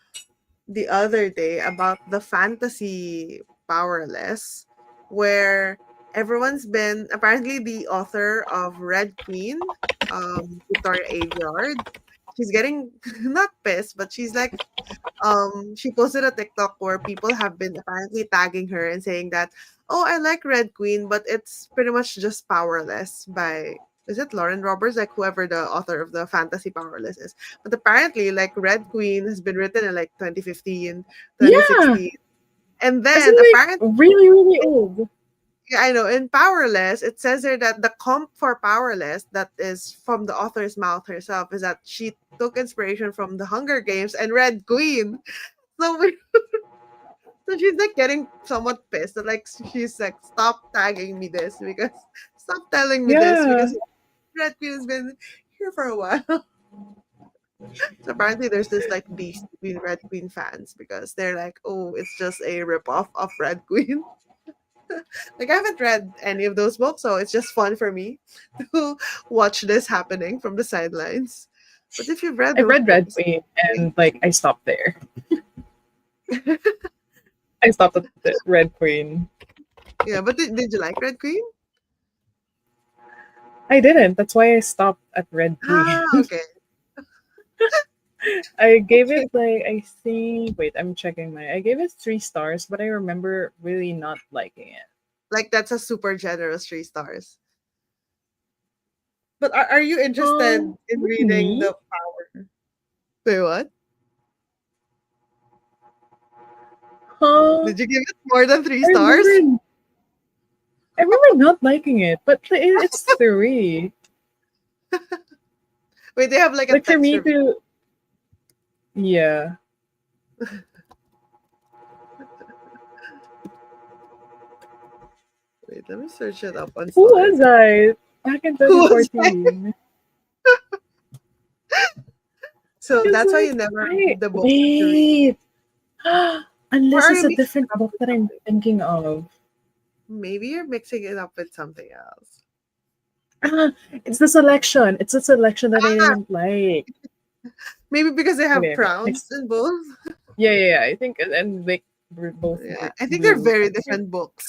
the other day about the fantasy Powerless, where everyone's been apparently the author of Red Queen, Victoria Aveyard. She's getting not pissed, but she's like, she posted a TikTok where people have been apparently tagging her and saying that, oh, I like Red Queen, but it's pretty much just Powerless by, is it Lauren Roberts, like whoever the author of the fantasy Powerless is. But apparently like Red Queen has been written in like 2015, Yeah, 2016, and as then in apparently, like really, really old. yeah, I know, in Powerless it says here that the comp for Powerless that is from the author's mouth herself is that she took inspiration from the Hunger Games and Red Queen. So so she's like getting somewhat pissed that like she's like, stop tagging me this because stop telling me this Yeah, because Red Queen has been here for a while. So apparently there's this like beast between Red Queen fans because they're like, oh, it's just a ripoff of Red Queen. Like I haven't read any of those books, so it's just fun for me to watch this happening from the sidelines. But if you've read I those read Red books, Queen and like I stopped there. I stopped at the Red Queen. yeah, but did you like Red Queen? I didn't. That's why I stopped at Red Queen. Ah, okay. I gave it like I think. Wait, I'm checking my. I gave it 3 stars, but I remember really not liking it. Like that's a super generous 3 stars. But are you interested in With reading me, the Power? Wait, what? huh? Did you give it more than three I stars? remember. I remember not liking it, but it's 3. Wait, they have like a Like for text me review. to, yeah. Wait, let me search it up on Who was Storytel. I back in Who was I? 2014? So It's that's why like you never I read the books that you read. wait. Or Unless are it's you a mixing different it up book with that I'm something? thinking of. Maybe you're mixing it up with something else. Ah, it's the selection. It's the selection that I Ah, didn't like. maybe because they have Okay, okay. crowns in both. Yeah. I think and like we're both Yeah, I think they're blue. very different books.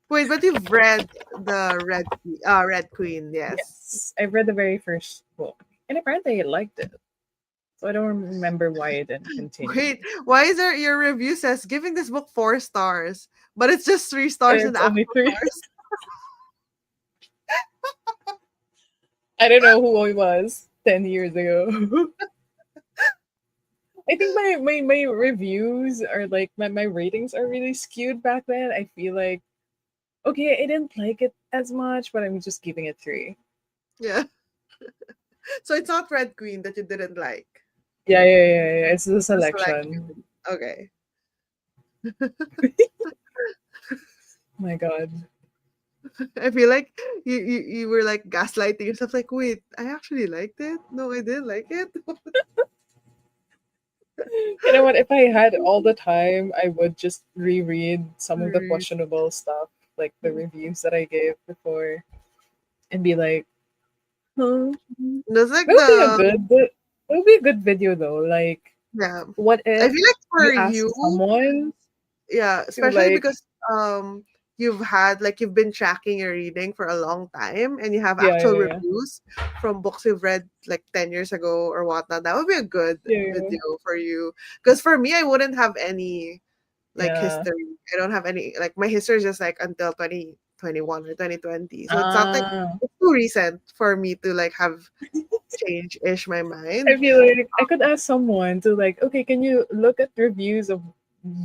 Wait, but you've read the Red Queen, yes. Yes, I read the very first book, and apparently I liked it. So I don't remember why I didn't Wait, continue. why is there your review says giving this book 4 stars, but it's just 3 stars in It's the only actual 3. stars? I don't know who I was 10 years ago. I think my reviews are like my ratings are really skewed back then. I feel like Okay, I didn't like it as much, but I'm just giving it three. Yeah. So it's not Red Queen that you didn't like. Yeah. It's the The selection. selection. Okay. My God. I feel like you were like gaslighting yourself, like, wait, I actually liked it. No, I didn't like it. You know what? If I had all the time, I would just reread some of the Right. questionable stuff, like the reviews that I gave before, and be like, huh? That's like That would be a the good. That would be a good video though. Like, yeah. what I if feel like you for ask you, someone yeah, to especially like, because you've had like you've been tracking your reading for a long time and you have actual yeah, reviews from books you've read like 10 years ago or whatnot. That would be a good yeah, video for you. Because for me, I wouldn't have any like yeah. history. I don't have any like my history is just like until 2021 or 2020. So it's not like Ah, it's too recent for me to like have change ish my I mind. feel like I could ask someone to like, okay, can you look at reviews of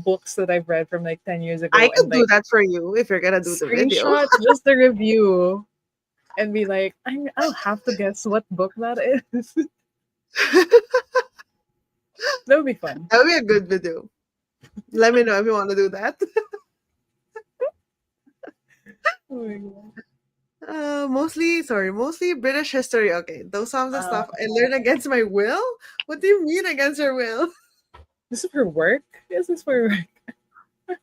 books that I've read from like 10 years I ago and could do like that for you if you're gonna do the video. screenshot just the review and be like, I'll have to guess what book that is. That would be fun. That would be a good video. Let me know if you want to do that. Oh my god. Mostly British history. Okay, those songs and Uh, stuff I learned against my will. What do you mean against your will? this is for work? Yes, this is for work.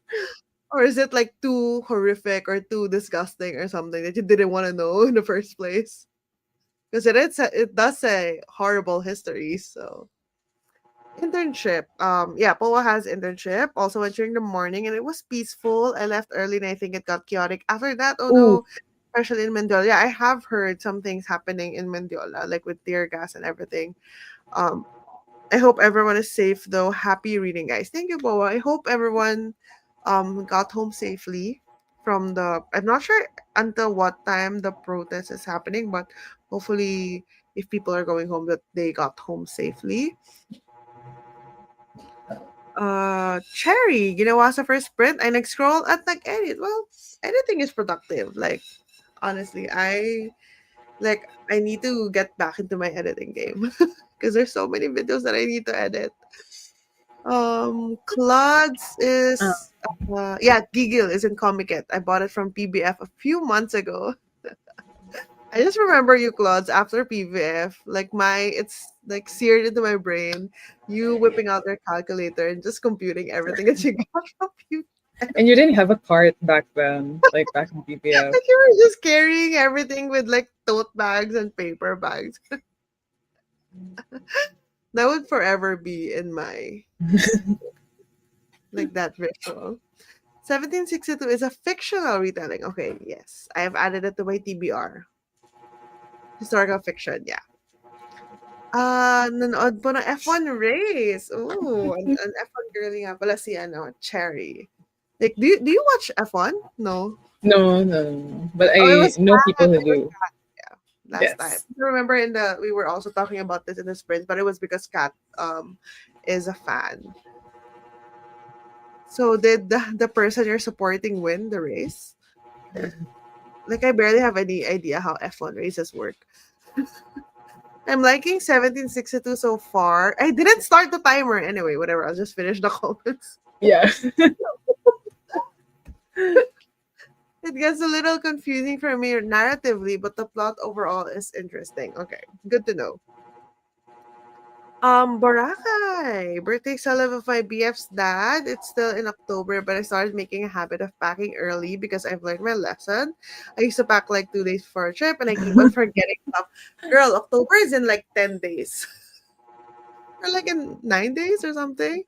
Or is it like too horrific or too disgusting or something that you didn't want to know in the first place? Because it does say horrible history. So internship. Yeah, Poa has internship. Also went during the morning and it was peaceful. I left early and I think it got chaotic. After that, oh Ooh, no, especially in Mendiola. Yeah, I have heard some things happening in Mendiola, like with tear gas and everything. Um, I hope everyone is safe though. Happy reading, guys. Thank you, Boa. I hope everyone got home safely from the I'm not sure until what time the protest is happening, but hopefully if people are going home that they got home safely. Cherry, ginawa sa first sprint I nag-scroll at nag-edit. Well, editing is productive. Like honestly, I need to get back into my editing game because there's so many videos that I need to edit. Claude's uh, is yeah, Giggle is in Comiket. I bought it from PBF a few months ago. I just remember you, Claude's, after PVF. Like it's like seared into my brain. You whipping out your calculator and just computing everything that you got from PVF. and you didn't have a cart back then, like back in PPF. Like you were just carrying everything with like tote bags and paper bags. That would forever be in my like that visual. 1762 is a fictional retelling. Okay, yes. I have added it to my TBR. Historical fiction, yeah. Nanood po ng F1 race. Ooh, an F1 girly nga pala si Cherry. Like, do you watch F1? No. No. But Oh, I know people who It was do. Kat, yeah, last time. Yes. I remember we were also talking about this in the sprint, but it was because Kat is a fan. So did the person you're supporting win the race? Like I barely have any idea how F1 races work. I'm liking 1762 so far. I didn't start the timer anyway, whatever. I'll just finish the comments. Yeah. It gets a little confusing for me narratively, but the plot overall is interesting. Okay, good to know. Boracay. Birthday celeb of my BF's dad. It's still in October, but I started making a habit of packing early because I've learned my lesson. I used to pack like 2 days before a trip and I keep on forgetting stuff. Girl, October is in like 10 days. Or like in 9 days or something.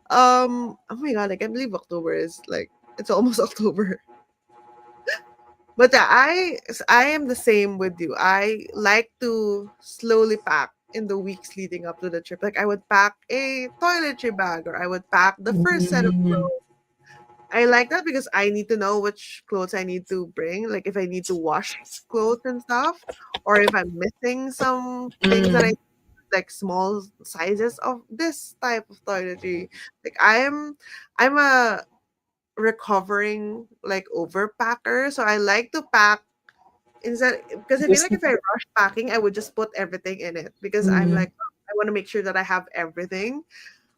Oh my god, I can't believe October is like it's almost October. But yeah, I am the same with you. I like to slowly pack in the weeks leading up to the trip. Like I would pack a toiletry bag or I would pack the first set of Mm, clothes. I like that because I need to know which clothes I need to bring. Like if I need to wash clothes and stuff, or if I'm missing some things that I mm, like small sizes of this type of toiletry. Like I'm a recovering like overpacker. So I like to pack instead, because I feel Just like if I rush packing, I would just put everything in it because I'm mm, like, "Oh, I want to make sure that I have everything."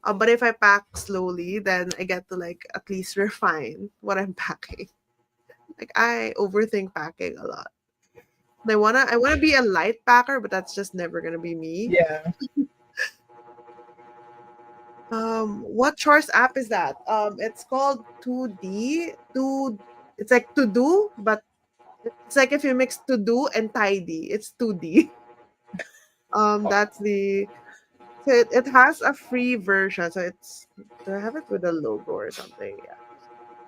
But if I pack slowly, then I get to like at least refine what I'm packing. Like I overthink packing a lot. I wanna be a light packer, but that's just never gonna be me. yeah. What chores app is that? It's called 2D. It's like to do, but it's like if you mix to do and tidy, it's 2D. That's the so it has a free version. So it's do I have it with a logo or something? Yeah.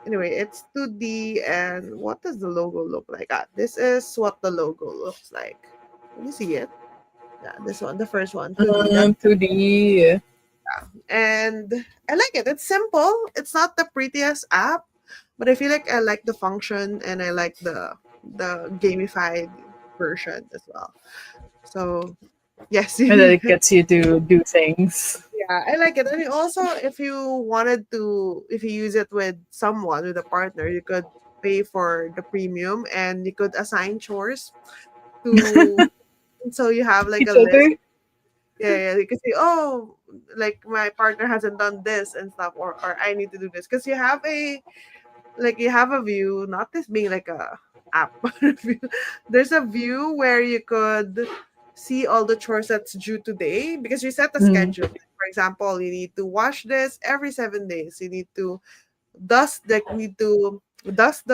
Anyway, it's 2D, and what does the logo look like? This is what the logo looks like. Can you see it? Yeah, this one, the first one, 2D. That's 2D. and I like it. It's simple. It's not the prettiest app, but I feel like I like the function and I like the gamified version as well. So yes, you And then need it gets you to do things. yeah, I like it. And also if you wanted to if you use it with someone, with a partner, you could pay for the premium and you could assign chores to so you have like a Each list. other. Yeah, you can say, oh, like my partner hasn't done this and stuff, or I need to do this. Because you have a view, not this being like a app, but a view. There's a view where you could see all the chores that's due today because you set a Mm. schedule. Like, for example, you need to wash this every 7 days. You need to dust the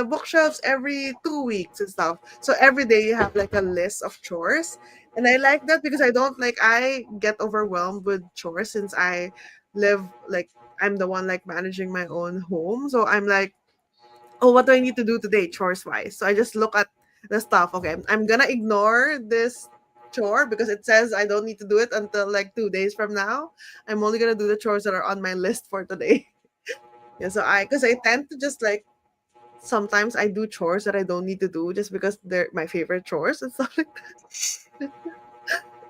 bookshelves every 2 weeks and stuff. So every day you have like a list of chores. And I like that because I get overwhelmed with chores since I live like I'm the one like managing my own home. So I'm like, oh, what do I need to do today, chores wise? So I just look at the stuff. Okay, I'm gonna ignore this chore because it says I don't need to do it until like 2 days from now. I'm only gonna do the chores that are on my list for today. Yeah, so because I tend to just like sometimes I do chores that I don't need to do just because they're my favorite chores and stuff like that.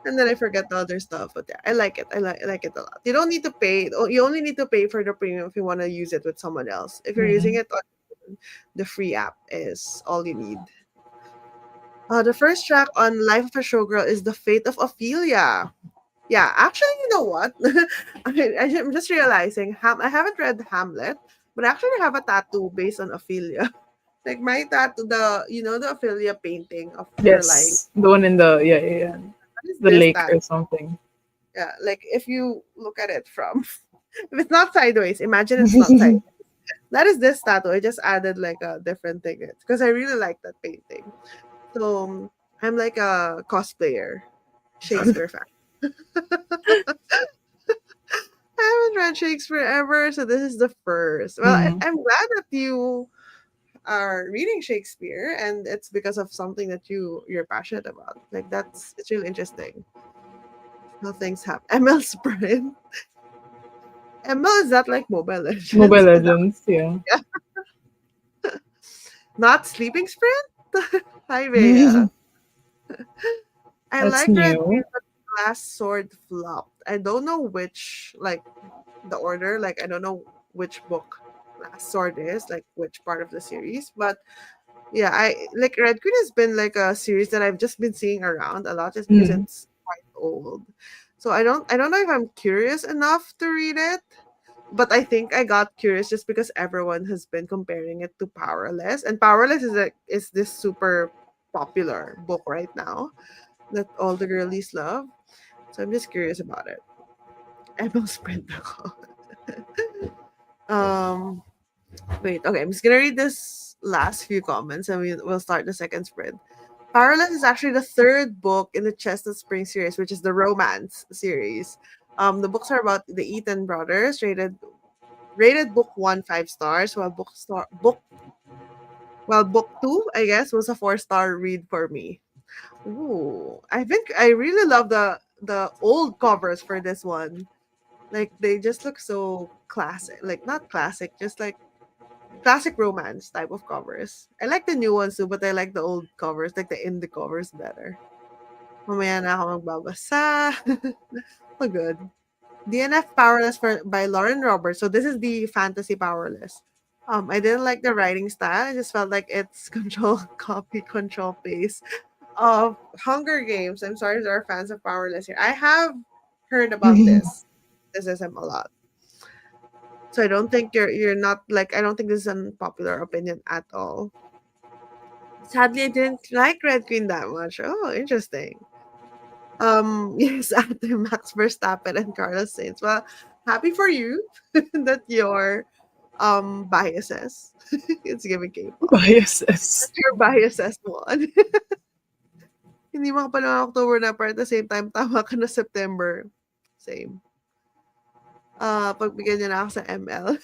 And then I forget the other stuff. But yeah, I like it. I like it a lot. You don't need to pay. You only need to pay for the premium if you want to use it with someone else. If you're using Mm. it on the free app is all you need. The first track on Life of a Showgirl is The Fate of Ophelia. Yeah, actually, you know what? I'm just realizing I haven't read Hamlet, but I actually have a tattoo based on Ophelia. Like my tattoo, the Ophelia painting of her lying. Yes. The one in the yeah. What is The this lake tattoo? or something. Yeah, like if you look at it from, if it's not sideways, imagine it's not sideways. That is this tattoo. I just added like a different thing because I really like that painting. So I'm like a cosplayer, Shakespeare fan. I haven't read Shakespeare ever, so this is the first. Well, Mm. I'm glad that you are reading Shakespeare, and it's because of something that you're passionate about. Like it's really interesting how things happen. ML Sprint. ML is that like Mobile Mobile Legends? Is that Legends, yeah. yeah. Not Sleeping Sprint? Hi, Bea. I That's like Red Queen, new. but Last Sword flopped. I don't know which like the order. Like I don't know which book Last Sword is, like which part of the series. But yeah, I like Red Queen has been like a series that I've just been seeing around a lot just because Mm. it's quite old. So I don't know if I'm curious enough to read it. But I think I got curious just because everyone has been comparing it to Powerless. And Powerless is this super popular book right now that all the girlies love. So I'm just curious about it. I will sprint ako. um Wait, okay, I'm just gonna read this last few comments and we'll start the second sprint. Powerless is actually the third book in the Chestnut Spring series, which is the romance series. The books are about the Eaton brothers, rated book one 5 stars, while book two, I guess, was a 4-star read for me. Ooh, I think I really love the old covers for this one. Like they just look so classic, like not classic, just like classic romance type of covers. I like the new ones too, but I like the old covers, like the indie covers better. Mamaya na ako magbabasa. Oh, good. DNF Powerless by Lauren Roberts. So this is the fantasy Powerless. I didn't like the writing style. I just felt like it's control, copy, control, paste of Hunger Games. I'm sorry to our fans of Powerless here. I have heard about this is a lot. So I don't think you're not like I don't think this is an unpopular opinion at all. Sadly, I didn't like Red Queen that much. Oh, interesting. Yes, after Max Verstappen and Carlos Sainz. Well, happy for you that your biases it's giving K-pop. Biases. That your biases won. Hindi mo ka pa ng October na pero at the same time tama ka na September. Same. Pagbigyan niyo na ako sa ML.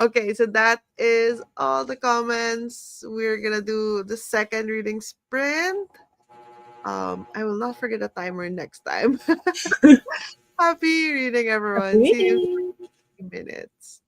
Okay, so that is all the comments. We're gonna do the second reading sprint. I will not forget the timer next time. Happy reading, everyone. See you Waiting. in minutes.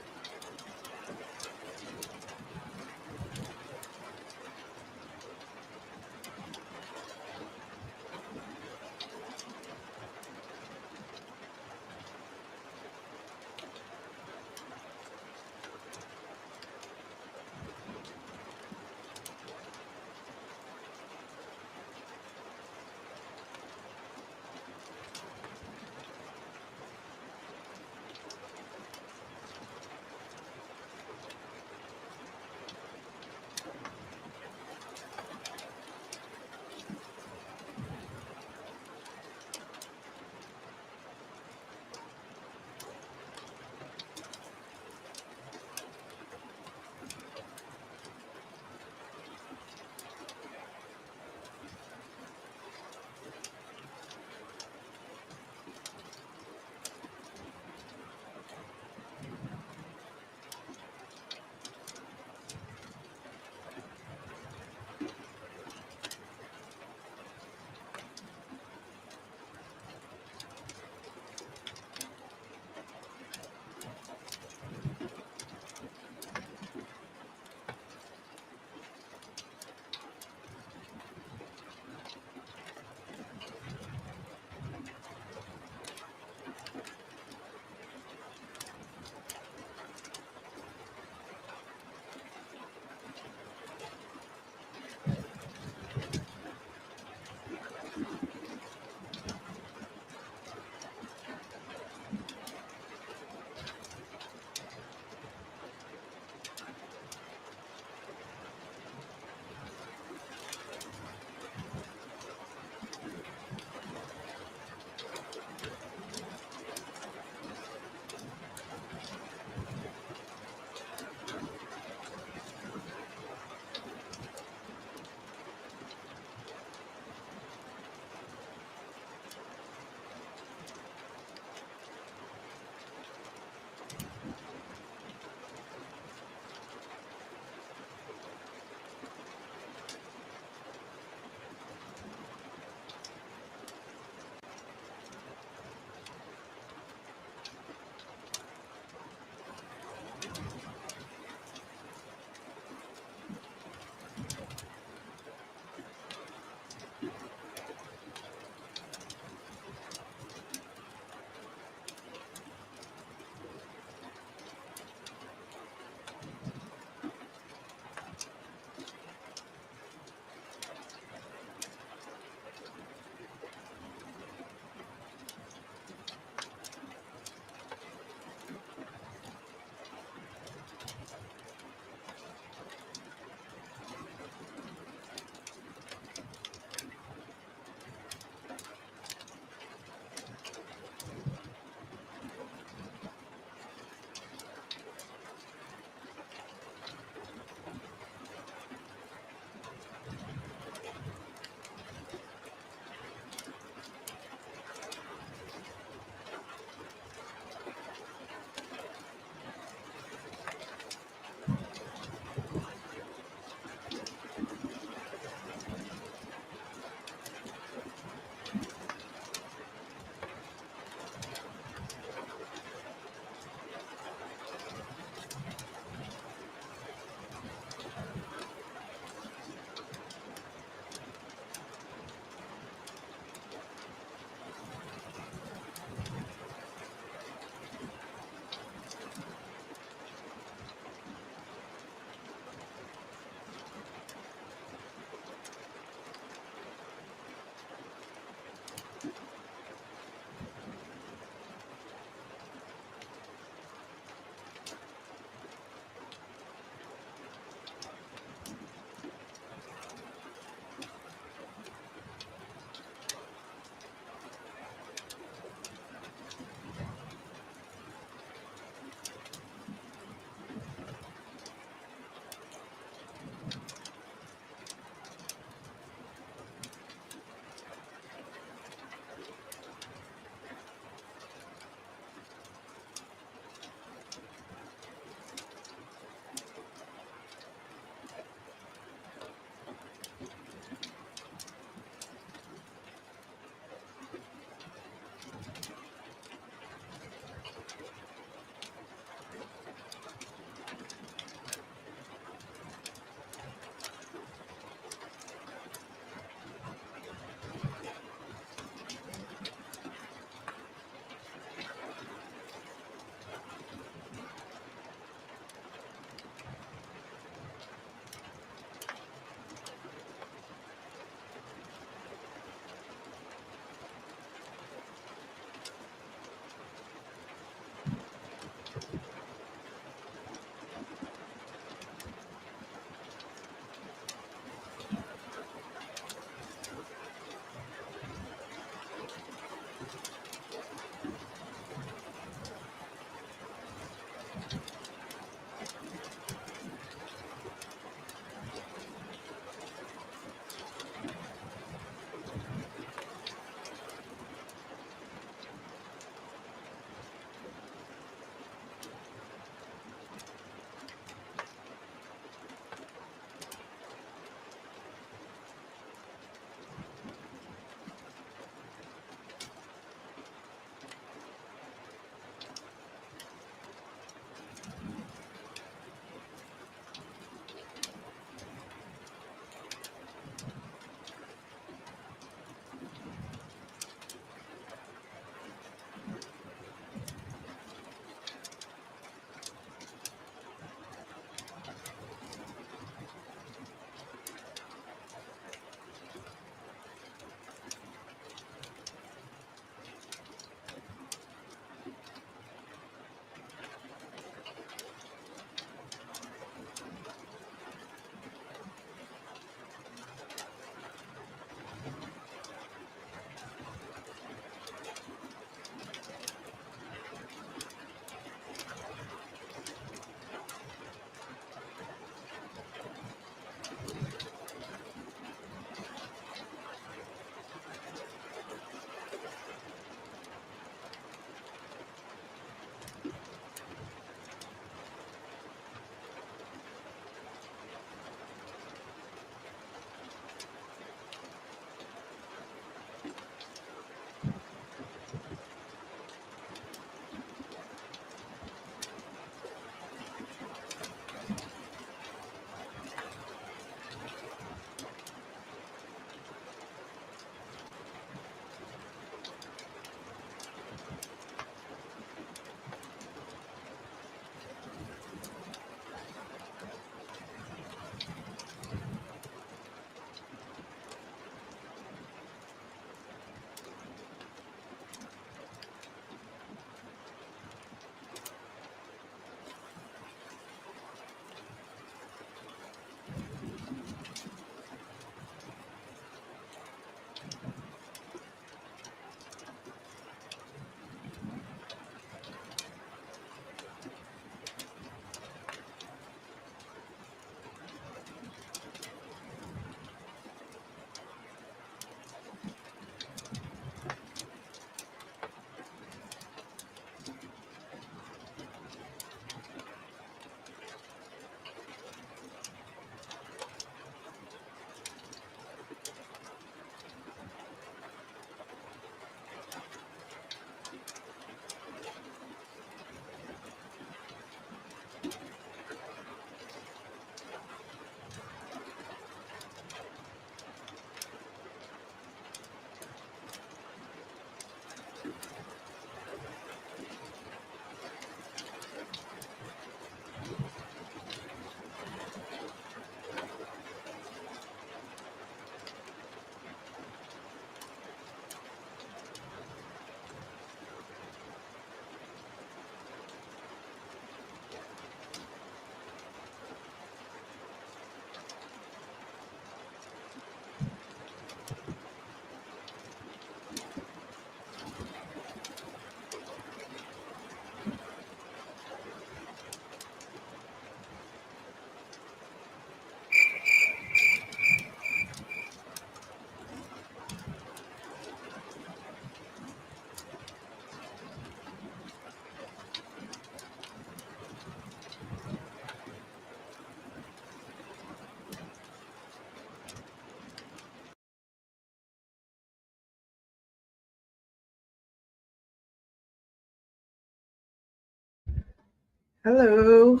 Hello.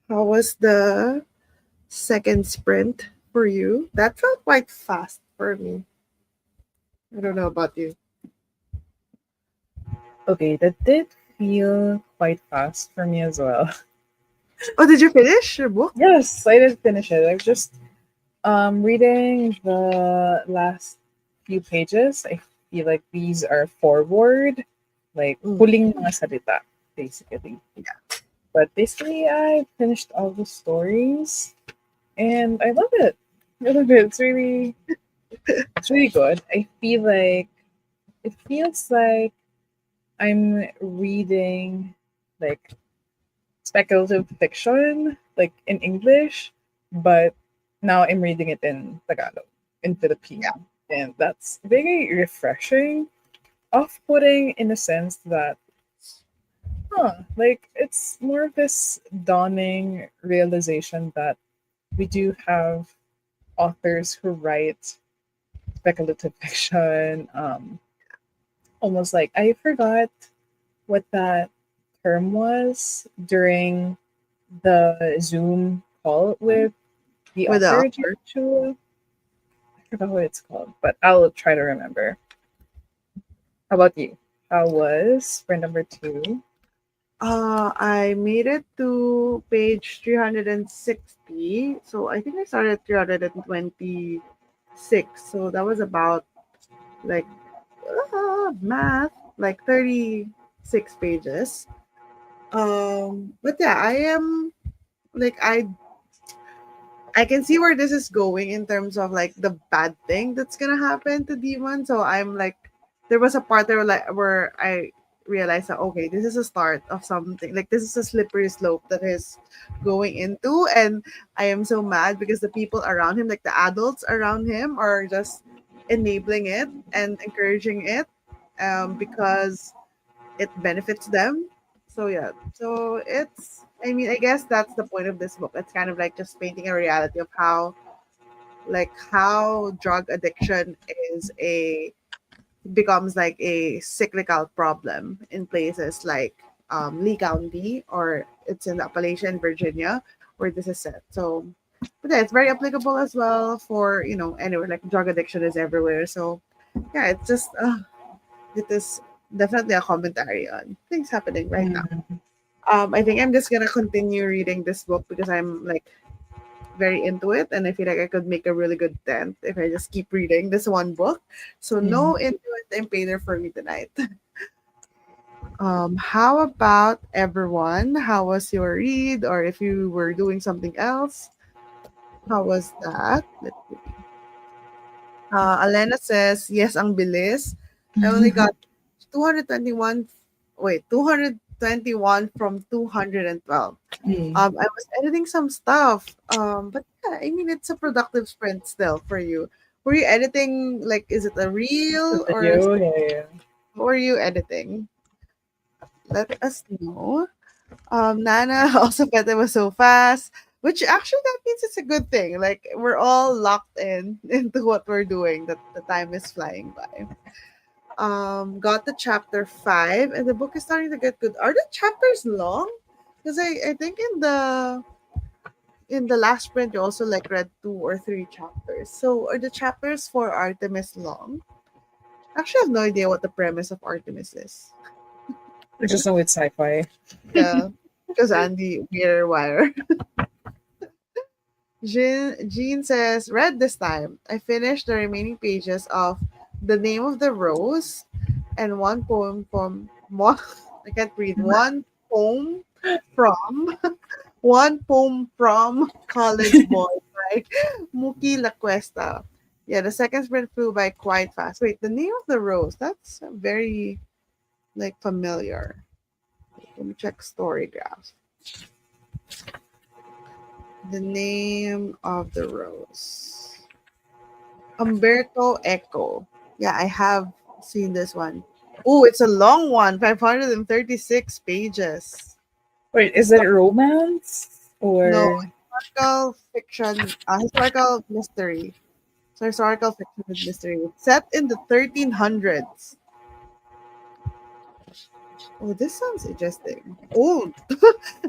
How was the second sprint for you? That felt quite fast for me. I don't know about you. Okay, that did feel quite fast for me as well. Oh, did you finish your book? Yes, I did finish it. I was just reading the last few pages. I feel like these are forward, like Mm, huling mga salita, basically. yeah. But basically, I finished all the stories, and I love it. I love it. It's really good. I feel like it feels like I'm reading. like speculative fiction, like in English, but now I'm reading it in Tagalog, in Yeah. Filipino. And that's very refreshing, off putting in the sense that, like it's more of this dawning realization that we do have authors who write speculative fiction, almost like I forgot what that term was during the Zoom call with the With the author author. Joshua. I forgot what it's called, but I'll try to remember. How about you? How was sprint number two? I made it to page 360. So I think I started at 326. So that was about like math, like 36 pages. But yeah, like I can see where this is going in terms of like the bad thing that's gonna happen to Demon. So I'm like, there was a part there like where I realized that okay, this is a start of something. Like this is a slippery slope that is going into, and I am so mad because the people around him, like the adults around him, are just enabling it and encouraging it, because it benefits them. So yeah, so it's. I mean, I guess that's the point of this book. It's kind of like just painting a reality of how drug addiction is a becomes like a cyclical problem in places like Lee County, or it's in Appalachian, Virginia, where this is set. So, but yeah, it's very applicable as well for anywhere. Like drug addiction is everywhere. So yeah, it's just it is definitely a commentary on things happening right now. Mm. I think I'm just gonna continue reading this book because I'm like very into it, and I feel like I could make a really good dent if I just keep reading this one book. So no Mm. Intuit Impaler for me tonight. How about everyone? How was your read, or if you were doing something else? How was that? Let's see. Alena says, yes, ang bilis. I only got 221, wait, 221 from 212. Mm. I was editing some stuff. But yeah, I mean, it's a productive sprint still for you. Were you editing, like, is it a The reel or video, yeah, yeah. what were you editing? Let us know. Nana also said it was so fast, which actually that means it's a good thing. Like, we're all locked in into what we're doing, that the time is flying by. Got the chapter 5, and the book is starting to get good. Are the chapters long? Because I think in the last print you also like read 2 or 3 chapters. So are the chapters for Artemis long? Actually, I have no idea what the premise of Artemis is. I just know it's sci-fi. Yeah, because Andy Weir Wire. Jean says, read this time. I finished the remaining pages of The Name of the Rose and one poem from I can't read. From one poem from College Boy by Muki La Cuesta. Yeah, the second sprint flew by quite fast. Wait, The Name of the Rose. That's very like familiar. Let me check story graph. The Name of the Rose. Umberto Eco. Yeah, I have seen this one. Oh, it's a long one, 536 pages. Wait, is it romance No, or historical fiction, historical mystery. So historical fiction with mystery. It's set in the 1300s. Oh, this sounds interesting. Oh,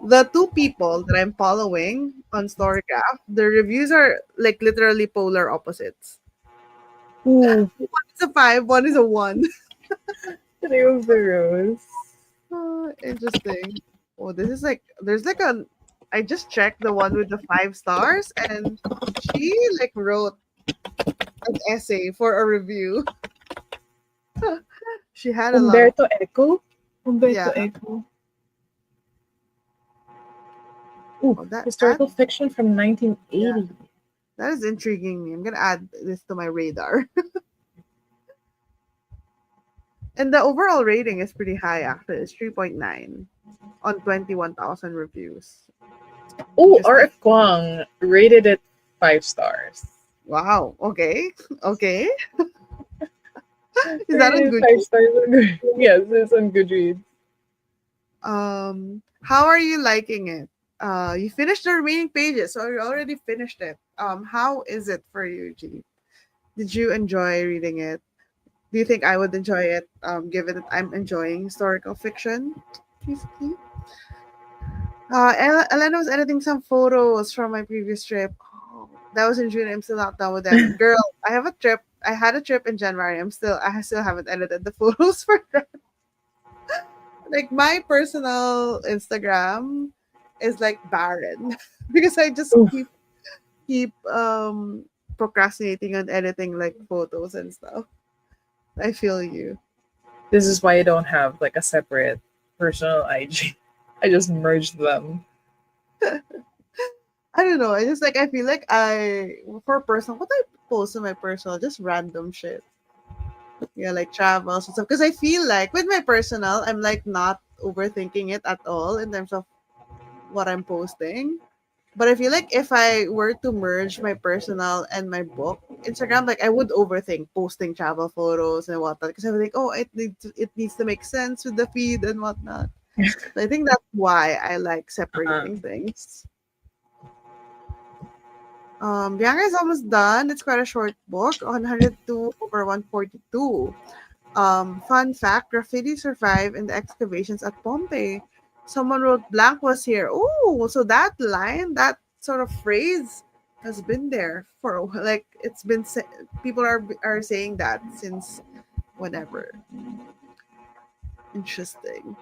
the two people that I'm following on Storygraph, the reviews are like literally polar opposites. ooh, One is a 5, one is a 1. the name of the rose? Oh, interesting. Oh, this is like there's like a. I just checked the one with the 5 stars, and she like wrote an essay for a review. She had a lot of Umberto Eco? Umberto yeah. Eco. Ooh, Oh, that historical fiction from yeah, 1980. that is intriguing me. I'm gonna add this to my radar. And the overall rating is pretty high actually. It's 3.9 on 21,000 reviews. Oh, Interesting. RF Kwang rated it 5 stars. Wow. Okay. Okay. Is that on Rated good? 5 stars. Yes, it's on Goodreads. How are you liking it? You finished the remaining pages, so you already finished it. How is it for you, G? Did you enjoy reading it? Do you think I would enjoy it? Given that I'm enjoying historical fiction, basically. Elena was editing some photos from my previous trip. Oh, that was in June. I'm still not done with them. Girl, I have a trip. I had a trip in January. I still haven't edited the photos for that. Like my personal Instagram is like barren because I just Oof. keep procrastinating on editing like photos and stuff. I feel you. This is why I don't have like a separate personal IG. I just merged them. I don't know. I just like I feel like I for personal what I post on my personal just random shit. Yeah, like travels and stuff. Because I feel like with my personal, I'm like not overthinking it at all in terms of what I'm posting. But I feel like if I were to merge my personal and my book Instagram, like I would overthink posting travel photos and whatnot because I would think, oh, it needs to make sense with the feed and whatnot. So I think that's why I like Uh-huh. separating things. Bianca is almost done. It's quite a short book, 102 over 142. Fun fact: graffiti survived in the excavations at Pompeii. Someone wrote "Blank was here." Oh, so that line, that sort of phrase, has been there for a while. Like it's been people are saying that since whenever. Interesting.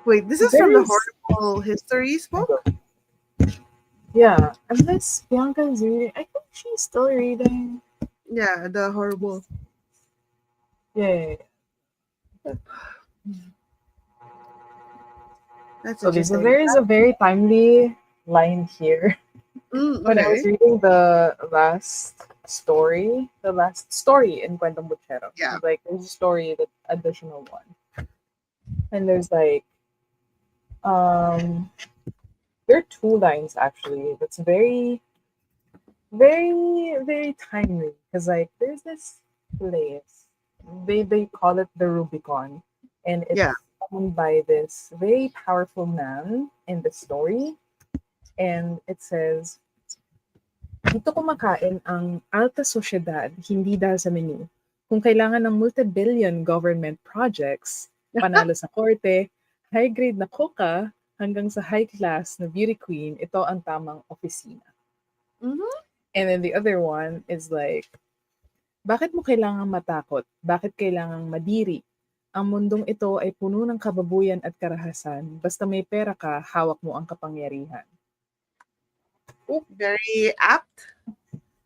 Wait, this is from the There's Horrible Histories book. yeah, unless Bianca is reading. I think she's still reading. Yeah, the horrible. Yeah, yeah, yeah. That's Okay, so interesting. there is a very timely line here. When I was Okay. reading the last story in Cuentong Butchero, Yeah. like there's a story, that additional one, and there's like um there are two lines actually that's very, very timely because like there's this place, they call it the Rubicon, and Yeah. it's owned by this very powerful man in the story, and it says, dito kumakain ang alta sosyedad hindi dahil sa menu. Kung kailangan ng multi-billion government projects, panalo sa korte, high-grade na koka, hanggang sa high-class na beauty queen, ito ang tamang opisina. Mm-hmm. And then the other one is like, bakit mo kailangang matakot? Bakit kailangang madiri? Ang mundong ito ay puno ng kababuyan at karahasan. Basta may pera ka, hawak mo ang kapangyarihan. Oh, Very apt.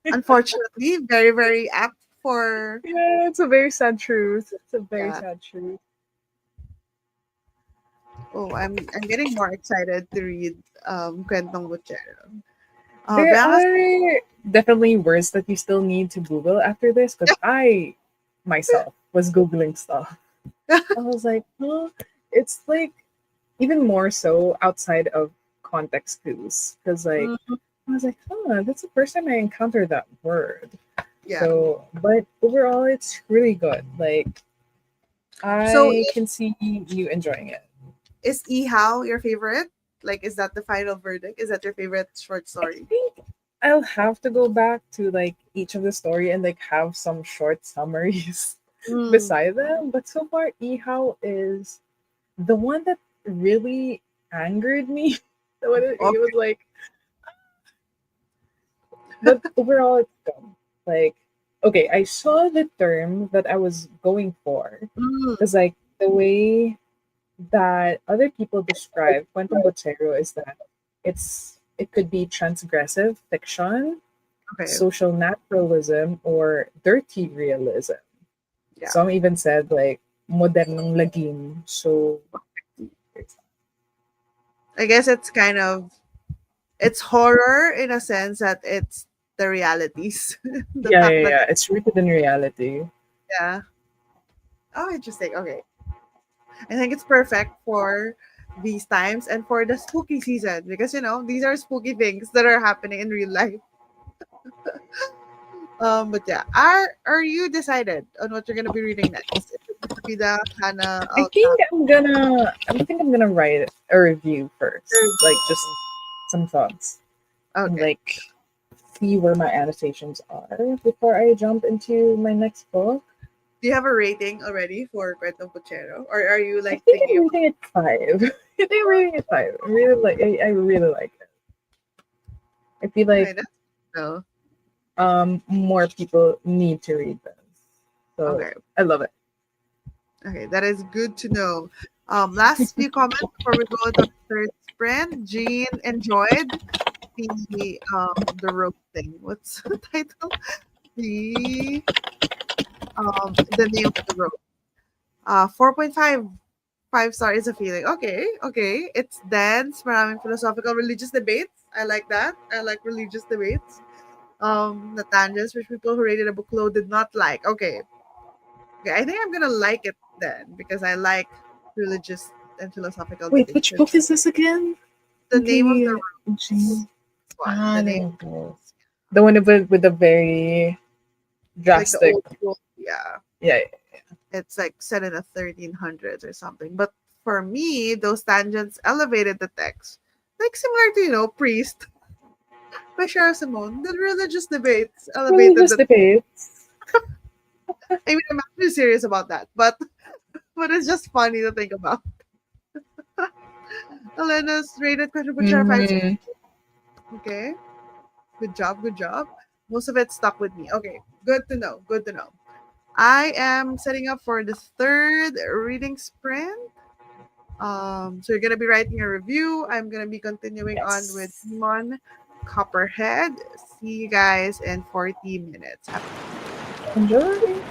Unfortunately, very, very apt for yeah, it's a very sad truth. It's a very yeah. sad truth. Oh, I'm getting more excited to read Kwentong Butchero. There Bianca's are definitely words that you still need to Google after this because I myself was Googling stuff. I was like, huh? It's like even more so outside of context clues because like Mhm. I was like, huh, that's the first time I encountered that word. Yeah. So, but overall, it's really good. Like, So I can see you enjoying it. is Ihao your favorite? Like is that the final verdict? Is that your favorite short I story? think I'll have to go back to like each of the story and like have some short summaries Mm, beside them. But so far, Ihao is the one that really angered me. The one that it was okay. like, but overall, it's dumb. Like, okay, I saw the term that I was going for Mm, because like the way that other people describe Cuento Botero is that it could be transgressive fiction, okay. social naturalism, or dirty realism. Yeah. Some even said like modernong lagim. So I guess it's kind of it's horror in a sense that it's the realities. The yeah, fact yeah, that yeah. It's rooted in reality. yeah. Oh, interesting. Okay. I think it's perfect for these times and for the spooky season because these are spooky things that are happening in real life. But yeah, are you decided on what you're gonna be reading next? Is it gonna be the Hannah I think I'm gonna write a review first, like just some thoughts, and Okay. like see where my annotations are before I jump into my next book. Do you have a rating already for Cuento Puchero, or are you I like think thinking I'm about? reading it 5. I think I'm reading it 5. I really like it. I feel Okay, like that's no. more people need to read this. So Okay, I love it. okay, that is good to know. Last few comments before we go to our third sprint. Jean enjoyed the rope thing. What's the title? The name of the rope. 4.5 5 star is a feeling. Okay, okay. It's dense, maraming philosophical religious debates. I like that. I like religious debates. The tangents which people who rated a book low did not like. Okay. Okay, I think I'm gonna like it then because I like religious and philosophical Wait, debates. which book is this again? The name of the The roots. Jane. One. The name The one with the very like the drastic. old school. Yeah. Yeah, It's like set in the 1300s or something. But for me, those tangents elevated the text. Like similar to, Priest by Shara Simone. The religious debates elevated religious the. debates. I mean, I'm actually serious about that, but it's just funny to think about. Elena's rated contribution 5. Mm-hmm. Okay, good job, good job. Most of it stuck with me. Okay, good to know. Good to know. I am setting up for the third reading sprint. So you're gonna be writing a review. I'm gonna be continuing on with Yes. Demon Copperhead. See you guys in 40 minutes. Enjoy.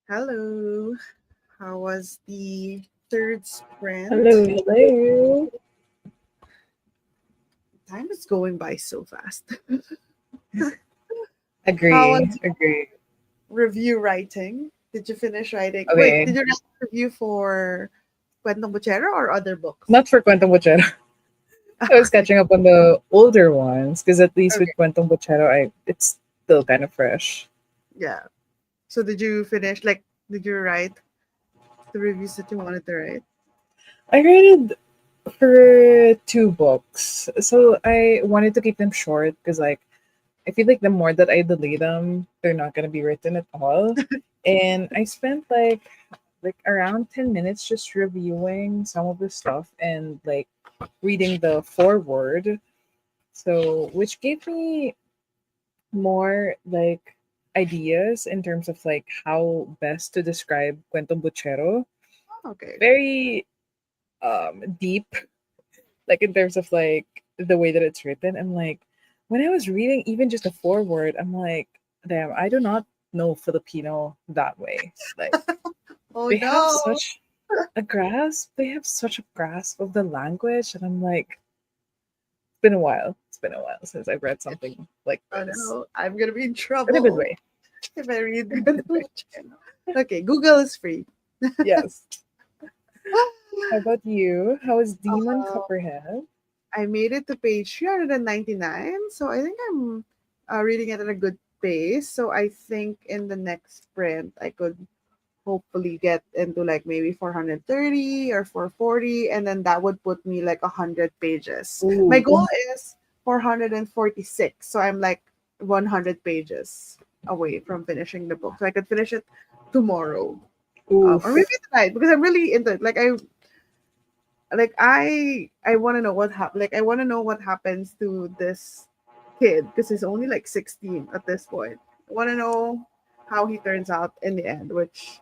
Hello. How was the third sprint? Hello, hello. Time is going by so fast. How Agree, was agree. review writing? Did you finish writing? Wait, Okay, did you write a review for Cuentong Buchero or other books? not for Cuentong Bochero. I was Okay. catching up on the older ones because at least with Okay. Cuentong Bochero, it's still kind of fresh. Yeah. So did you finish did you write the reviews that you wanted to write? I read for two books, so I wanted to keep them short because I feel like the more that I delay them, they're not gonna be written at all. And I spent like around 10 minutes just reviewing some of the stuff and like reading the foreword. So which gave me more like ideas in terms of like how best to describe Cuento Buchero. Oh, okay. Very deep, like in terms of like the way that it's written. I'm like, when I was reading even just a foreword, I'm like, damn, I do not know Filipino that way. Like Oh they have no. such a grasp, they have such a grasp of the language, and I'm like, it's been a while. It's been a while since I've read something like Oh this. no. I'm gonna be in In a good trouble way. if I read In a good Cuentong way. Buchero. Okay, Google is free. Yes. How about you? How is Demon Uh, Copperhead? I made it to page 399, so I think I'm reading it at a good pace. So I think in the next sprint, I could hopefully get into like maybe 430 or 440, and then that would put me like 100 pages. My goal Ooh. is 446, so I'm like 100 pages away from finishing the book. So I could finish it tomorrow, or maybe Oof. tonight because I'm really into it. I want to know I want to know what happens to this kid because he's only like 16 at this point. I want to know how he turns out in the end, which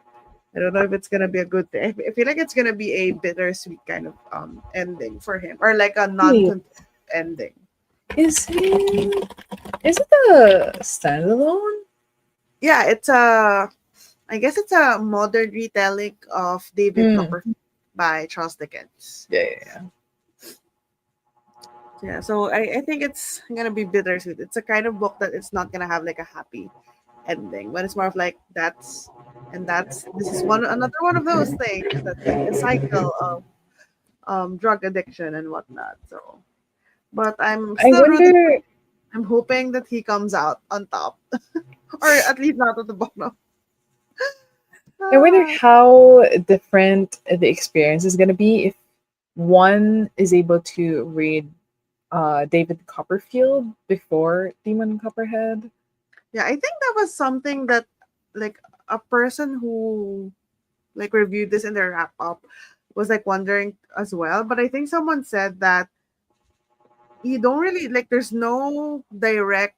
I don't know if it's gonna be a good thing. I feel like it's gonna be a bittersweet kind of ending for him, or like a Wait, non-conclusive ending. is it is it a standalone? Yeah, I guess it's a modern retelling of David Mm. Copperfield by Charles Dickens. Yeah, yeah, yeah. Yeah, so I think it's gonna be bittersweet. It's a kind of book that it's not gonna have like a happy ending, but it's more of like that's this is one another one of those things that's like a cycle of drug addiction and whatnot. So, but I'm I still rooting. wonder I'm hoping that he comes out on top, or at least not at the bottom. I wonder Ah, how different the experience is gonna be if one is able to read David Copperfield before Demon Copperhead. yeah, I think that was something that like a person who like reviewed this in their wrap up was like wondering as well. But I think someone said that you don't really like there's no direct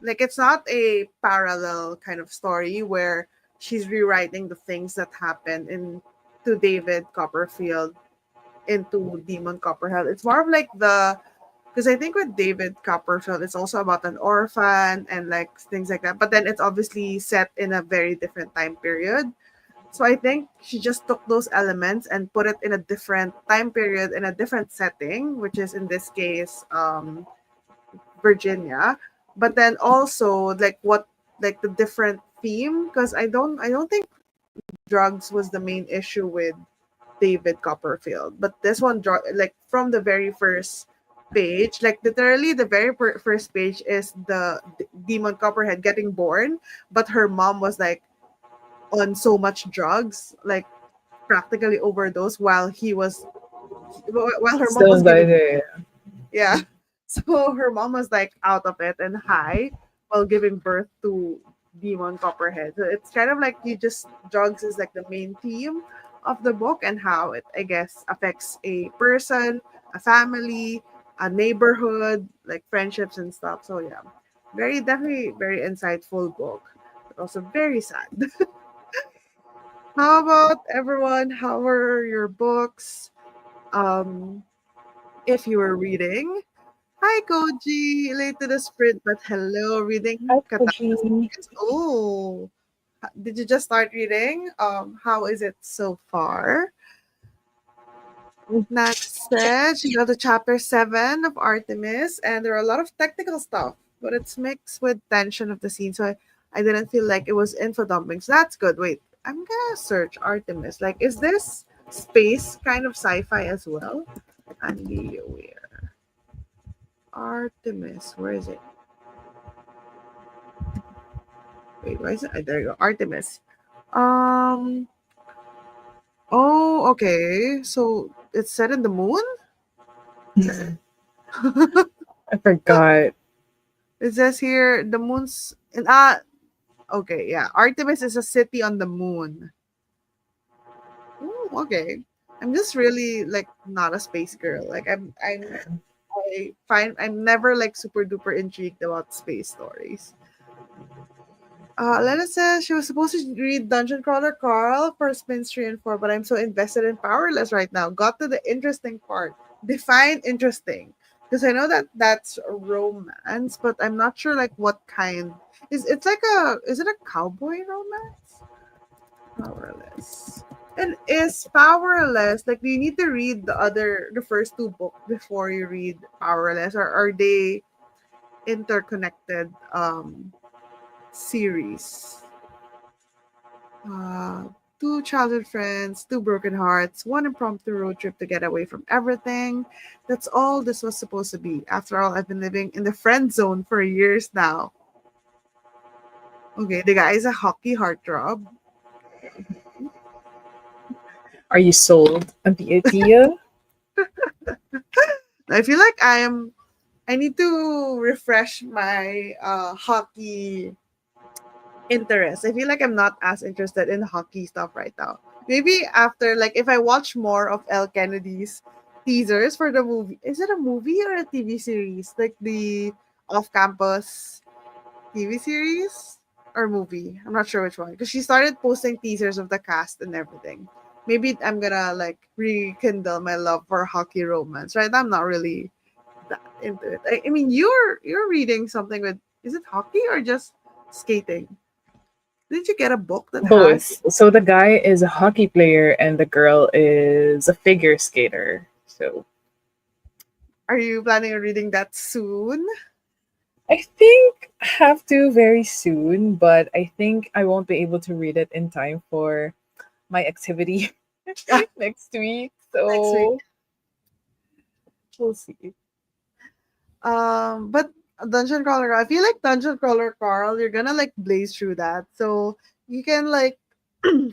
like it's not a parallel kind of story where she's rewriting the things that happened in to David Copperfield into Demon Copperhead. It's more of like the because I think with David Copperfield, it's also about an orphan and like things like that. But then it's obviously set in a very different time period. So I think she just took those elements and put it in a different time period in a different setting, which is in this case Virginia. But then also like the different theme because I don't think drugs was the main issue with David Copperfield. But this one, like from the very first page, like literally the very first page is the demon Copperhead getting born, but her mom was like on so much drugs, like practically overdose while her mom Still was in the giving idea. yeah. So her mom was like out of it and high while giving birth to Demon Copperhead. So it's kind of like you just drugs is like the main theme of the book and how it I guess affects a person, a family, a neighborhood, like friendships and stuff. So yeah. Very definitely very insightful book. But also very sad. How about everyone? How are your books? Um if you were reading, hi, Koji. Late to the sprint, but hello. Reading Hi, Catastrophe. Koji. Oh. Did you just start reading? How is it so far? Nat said she got to chapter 7 of Artemis, and there are a lot of technical stuff, but it's mixed with tension of the scene, so I didn't feel like it was info dumping. So that's good. Wait, I'm gonna search Artemis. Like, is this space kind of sci-fi as well? Andy Weir. Artemis, where is it? Wait, why is it? There you go. Artemis. Um. Oh, okay. So it's set in the moon. I forgot. It says here the moon's in okay, yeah. Artemis is a city on the moon. Ooh, okay. I'm just really like not a space girl. Like I find I'm never like super duper intrigued about space stories. Lena says she was supposed to read Dungeon Crawler Carl for spins 3 and 4, but I'm so invested in Powerless right now. Got to the interesting part. Define interesting. Because I know that that's a romance, but I'm not sure like what kind. It's like is it a cowboy romance? Powerless. And is Powerless like do you need to read the first two books before you read Powerless, or are they interconnected series? Uh, Two childhood friends, two broken hearts, one impromptu road trip to get away from everything. That's all this was supposed to be. After all, I've been living in the friend zone for years now. Okay, the guy is a hockey heartthrob. Are you sold on the idea? I feel like I need to refresh my hockey interest. I feel like I'm not as interested in hockey stuff right now. Maybe after, like, if I watch more of L. Kennedy's teasers for the movie. Is it a movie or a TV series? Like the off campus TV series or movie? I'm not sure which one. Because she started posting teasers of the cast and everything. Maybe I'm gonna like rekindle my love for hockey romance. Right now, I'm not really that into it. I mean, you're reading something with, is it hockey or just skating? Did you get a book that has? Both. So the guy is a hockey player and the girl is a figure skater. So Are you planning on reading that soon? I think I have to very soon, but I think I won't be able to read it in time for my activity next week. Next week. So we'll see. But Dungeon Crawler, I feel like Dungeon Crawler Carl, you're gonna like blaze through that, so you can like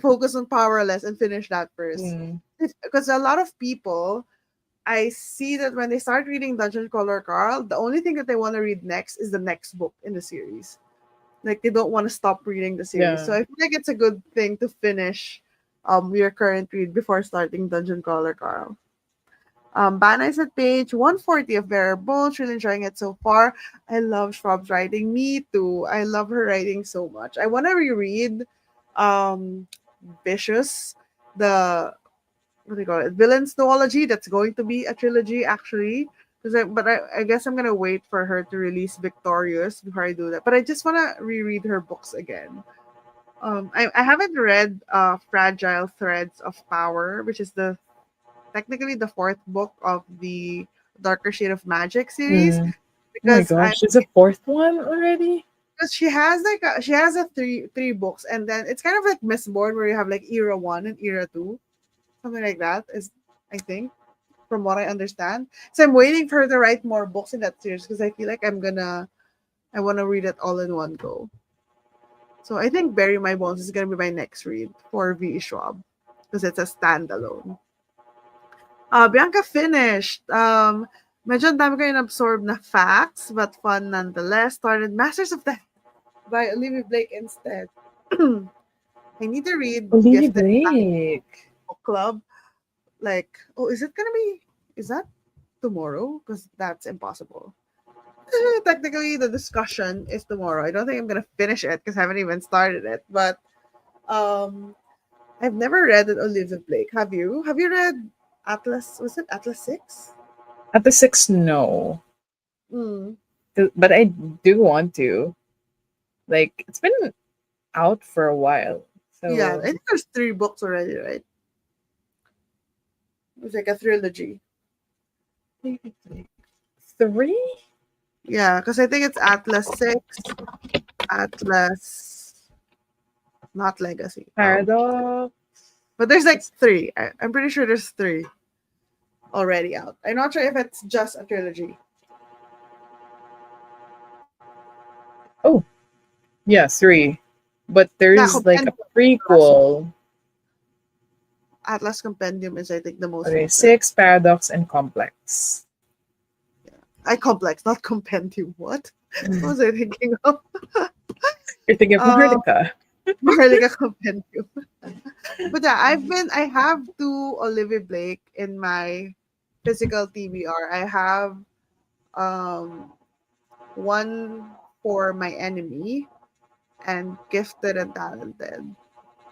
focus on Powerless and finish that first. Mm, Because a lot of people, I see that when they start reading Dungeon Crawler Carl, the only thing that they want to read next is the next book in the series. Like they don't want to stop reading the series. So yeah. I feel like it's a good thing to finish your current read before starting Dungeon Crawler Carl. Bana is at page 140 of Bearer Bones. Really enjoying it so far. I love Schwab's writing. Me too. I love her writing so much. I want to reread um, Vicious, the what do you call it? Villain's Noology. That's going to be a trilogy actually. But I guess I'm gonna wait for her to release Victorious before I do that. But I just wanna reread her books again. I haven't read Fragile Threads of Power, which is the technically the fourth book of the Darker Shade of Magic series, Mm. Oh my because I gosh, there's a fourth one already? because she has a three books, and then it's kind of like Mistborn where you have like era 1 and era 2, something like that is, I think, from what I understand. So I'm waiting for her to write more books in that series because I feel like I want to read it all in one go. So I think Bury My Bones is gonna be my next read for V. Schwab because it's a standalone. Bianca finished. Medyo ang dami ko absorb na facts, but fun nonetheless. Started Masters of the by Olivia Blake instead. I need to read Lily Gifted Blake. Book Club. Like, oh, is that tomorrow? Because that's impossible. Technically, the discussion is tomorrow. I don't think I'm gonna finish it because I haven't even started it. But um, I've never read an Olivia Blake. Have you? Have you read Atlas? Was it Atlas 6? At the six, no. Mm. But I do want to. Like, it's been out for a while. Yeah, I So think there's 3 books already, right? It's like a trilogy. three Yeah, because I think it's Atlas 6, Atlas, not Legacy. paradox. But there's like three. I'm pretty sure there's three already out. I'm not sure if it's just a trilogy. Oh, yeah, three. But Yeah, there's like a Compendium. prequel. Atlas Compendium is, I think, the most Okay, recent. six, paradox, and complex. I complex, not compendium. What? What Mm. was I thinking of? You're thinking of Um, Maharlika. more like a compendium. But yeah, I have two Olivia Blake in my physical TBR. I have um one for my enemy and gifted and talented.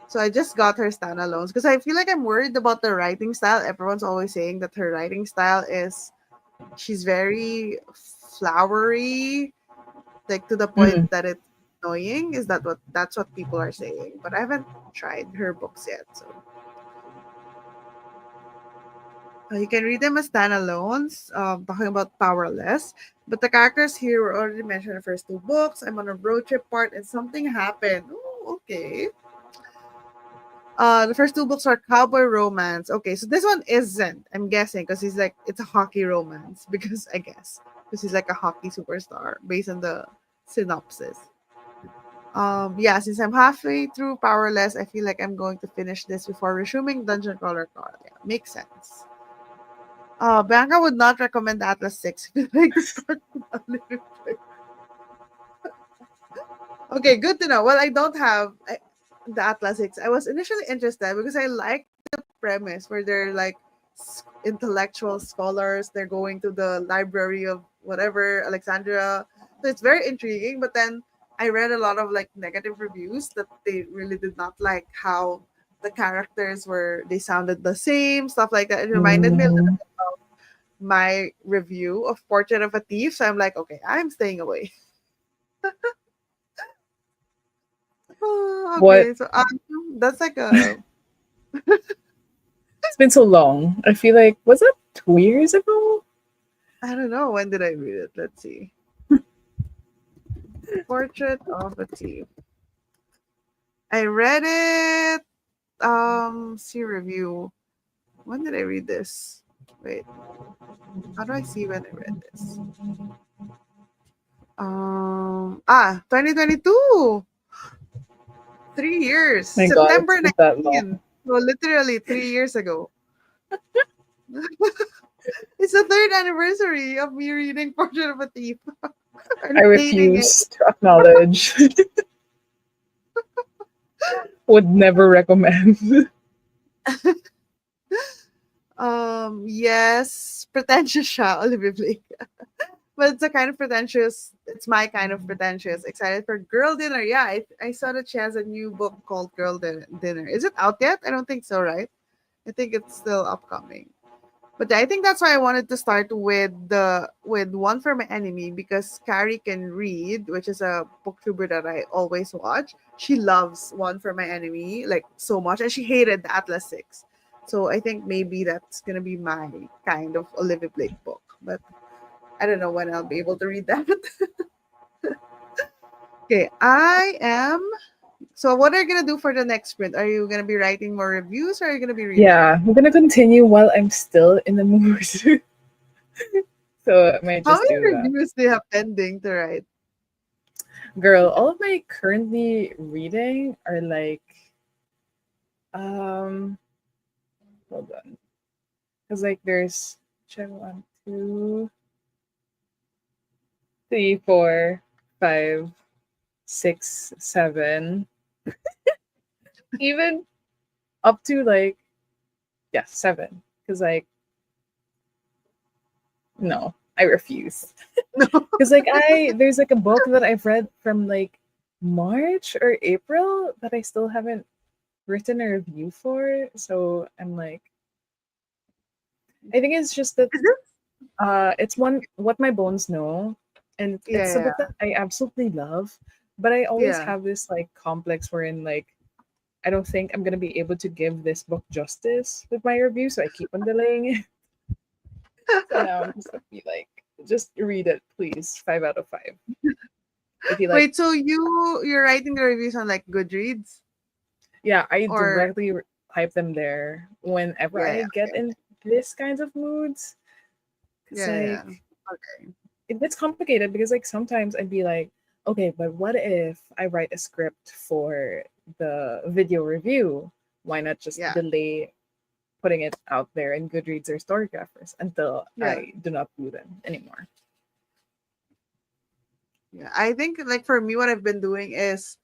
So I just got her standalones because I feel like I'm worried about the writing style. Everyone's always saying that her writing style is she's very flowery, like to the point Mm. that it's annoying. Is that what that's what people are saying? But I haven't tried her books yet, so you can read them as standalones. Talking about powerless, but the characters here were already mentioned in the first 2 books. I'm on a road trip part, and something happened. Oh, okay. The first 2 books are cowboy romance. Okay, so this one isn't. I'm guessing because he's like it's a hockey romance because I guess because he's like a hockey superstar based on the synopsis. Yeah, since I'm halfway through Powerless, I feel like I'm going to finish this before resuming Dungeon Crawler Crawl. Yeah, makes sense. Bianca would not recommend Atlas 6 if you'd like to start with Unlimited. Okay, good to know. Well, I don't have the Atlas 6. I was initially interested because I like the premise where they're like intellectual scholars. They're going to the library of whatever, Alexandria. So it's very intriguing. But then I read a lot of like negative reviews that they really did not like how the characters were, they sounded the same, stuff like that. It reminded me a little Mm. bit of my review of Portrait of a Thief. So I'm like, okay, I'm staying away. Oh, What? okay, so that's like a It's been so long. I feel like, was it 2 years ago? I don't know when did I read it. Let's see. Portrait of a Thief. I read it. See review. When did I read this? Wait, how do I see when I read this? 2022. 3 years. My God, it's September been that long. 19. So literally 3 years ago. It's the third anniversary of me reading Portrait of a Thief I and hating it. refuse to acknowledge. Would never recommend. Yes, pretentious siya, Olivia Blake. But it's a kind of pretentious, it's my kind of pretentious. Excited for Girl Dinner. Yeah, I saw that she has a new book called Dinner. Is it out yet? I don't think so, right? I think it's still upcoming. But I think that's why I wanted to start with One for My Enemy because Carrie can read, which is a booktuber that I always watch. She loves One for My Enemy like so much, and she hated the Atlas 6. So I think maybe that's gonna be my kind of Olivia Blake book. But I don't know when I'll be able to read that. Okay, I am. So what are you gonna do for the next sprint? Are you gonna be writing more reviews or are you gonna be reading? Yeah, I'm gonna continue while I'm still in the mood. So I might How just many do that. reviews do you have pending to write? Girl, all of my currently reading are like um hold on. Because like there's check one, two, three, four, five, six, seven, even up to like yeah, seven. Because like no, I refuse. No. Because like there's like a book that I've read from like March or April that I still haven't written a review for. So I'm like, I think it's just that Is this? it's one What My Bones Know, and Yeah, it's a yeah, book that I absolutely love. But I always Yeah. have this like complex wherein like I don't think I'm gonna be able to give this book justice with my review, so I keep on delaying it. So now I'm just gonna be like, just read it, please. 5 out of 5. If you like, Wait, so you're writing the reviews on like Goodreads yeah, I or directly type them there whenever yeah, I yeah, get in this kinds of moods. Cause yeah, yeah. like Okay. it gets complicated because like sometimes I'd be like, okay, but what if I write a script for the video review? Why not just Yeah, delay putting it out there in Goodreads or Storygraphers until yeah, I do not do them anymore? yeah. I think like for me, what I've been doing is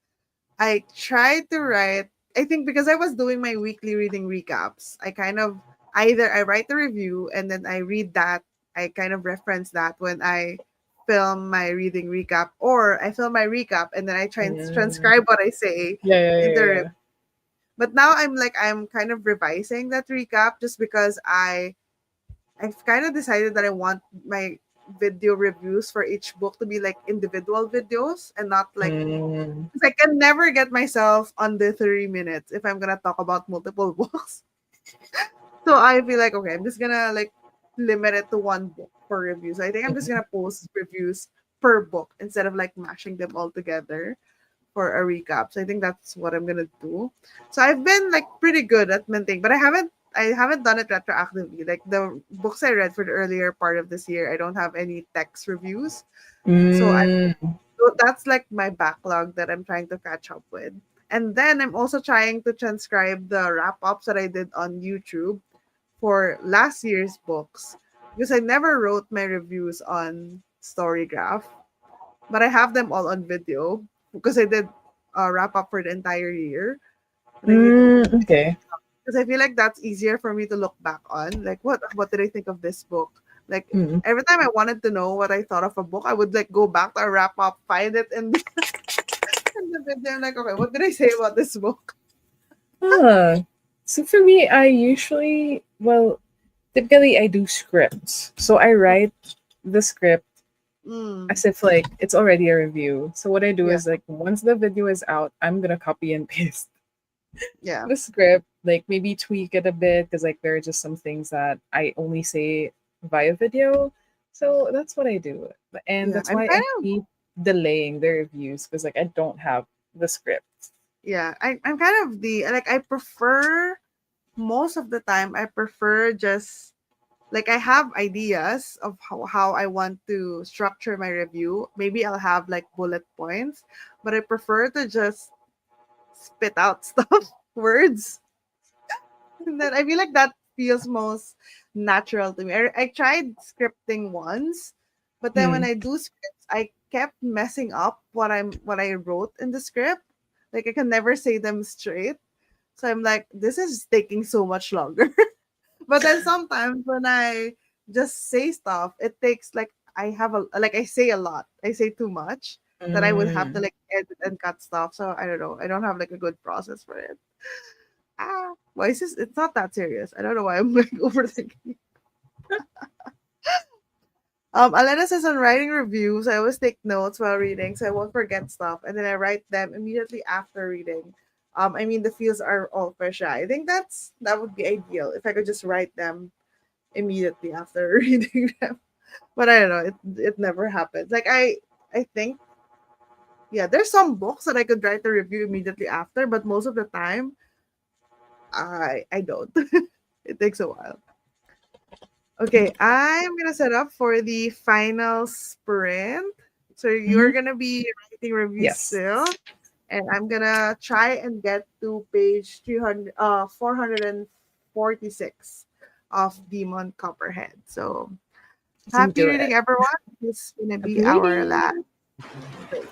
I tried to write. I think because I was doing my weekly reading recaps, I kind of either I write the review and then I read that. I kind of reference that when I film my reading recap, or I film my recap and then I try and Mm, transcribe what I say yeah, yeah, in the yeah, review. yeah. But now I'm kind of revising that recap just because I've kind of decided that I want my video reviews for each book to be like individual videos and not like Mm, because I can never get myself under 3 minutes if I'm gonna talk about multiple books. So I feel like okay, I'm just gonna like limit it to one book for reviews. I think I'm just mhm, gonna post reviews per book instead of like mashing them all together for a recap. So I think that's what I'm gonna do. So I've been like pretty good at maintaining, but I haven't done it retroactively. Like the books I read for the earlier part of this year, I don't have any text reviews. So mm, so that's like my backlog that I'm trying to catch up with. And then I'm also trying to transcribe the wrap ups that I did on YouTube for last year's books because I never wrote my reviews on Storygraph, but I have them all on video because I did a wrap up for the entire year. And I need okay. because I feel like that's easier for me to look back on. Like what did I think of this book? Like Mm. every time I wanted to know what I thought of a book, I would like go back to a wrap up, find it in in the video. I'm like, okay, what did I say about this book? Huh. So for me, I usually, well, typically I do scripts. So I write the script Mm, as if like it's already a review. So what I do yeah, is like once the video is out, I'm gonna copy and paste yeah, the script, like maybe tweak it a bit because like there are just some things that I only say via video. So that's what I do. And yeah. that's I'm why kind I of keep delaying the reviews because like I don't have the script. yeah. I'm kind of the like I prefer most of the time. I prefer just like I have ideas of how I want to structure my review. Maybe I'll have like bullet points, but I prefer to just spit out stuff, words. And then I feel like that feels most natural to me. I tried scripting once, but then when Mm. I do scripts, I kept messing up what I wrote in the script. Like I can never say them straight. So I'm like, this is taking so much longer. But then sometimes when I just say stuff, it takes like I say a lot. I say too much that I would have to Mm. like edit and cut stuff. So I don't know. I don't have like a good process for it. Why is this? It's not that serious. I don't know why I'm like overthinking. Alena says on writing reviews, I always take notes while reading so I won't forget stuff, and then I write them immediately after reading. I mean the feels are all fresh. Yeah, I think that would be ideal if I could just write them immediately after reading them. But I don't know. It never happens. Like I think yeah, there's some books that I could write a review immediately after, but most of the time I don't. It takes a while. Okay, I'm gonna set up for the final sprint. So you're Hmm. gonna be writing reviews Yes. still, and I'm gonna try and get to page 300, 446 of Demon Copperhead. So You can happy do reading, it. everyone. This is gonna Happy be our last reading. break.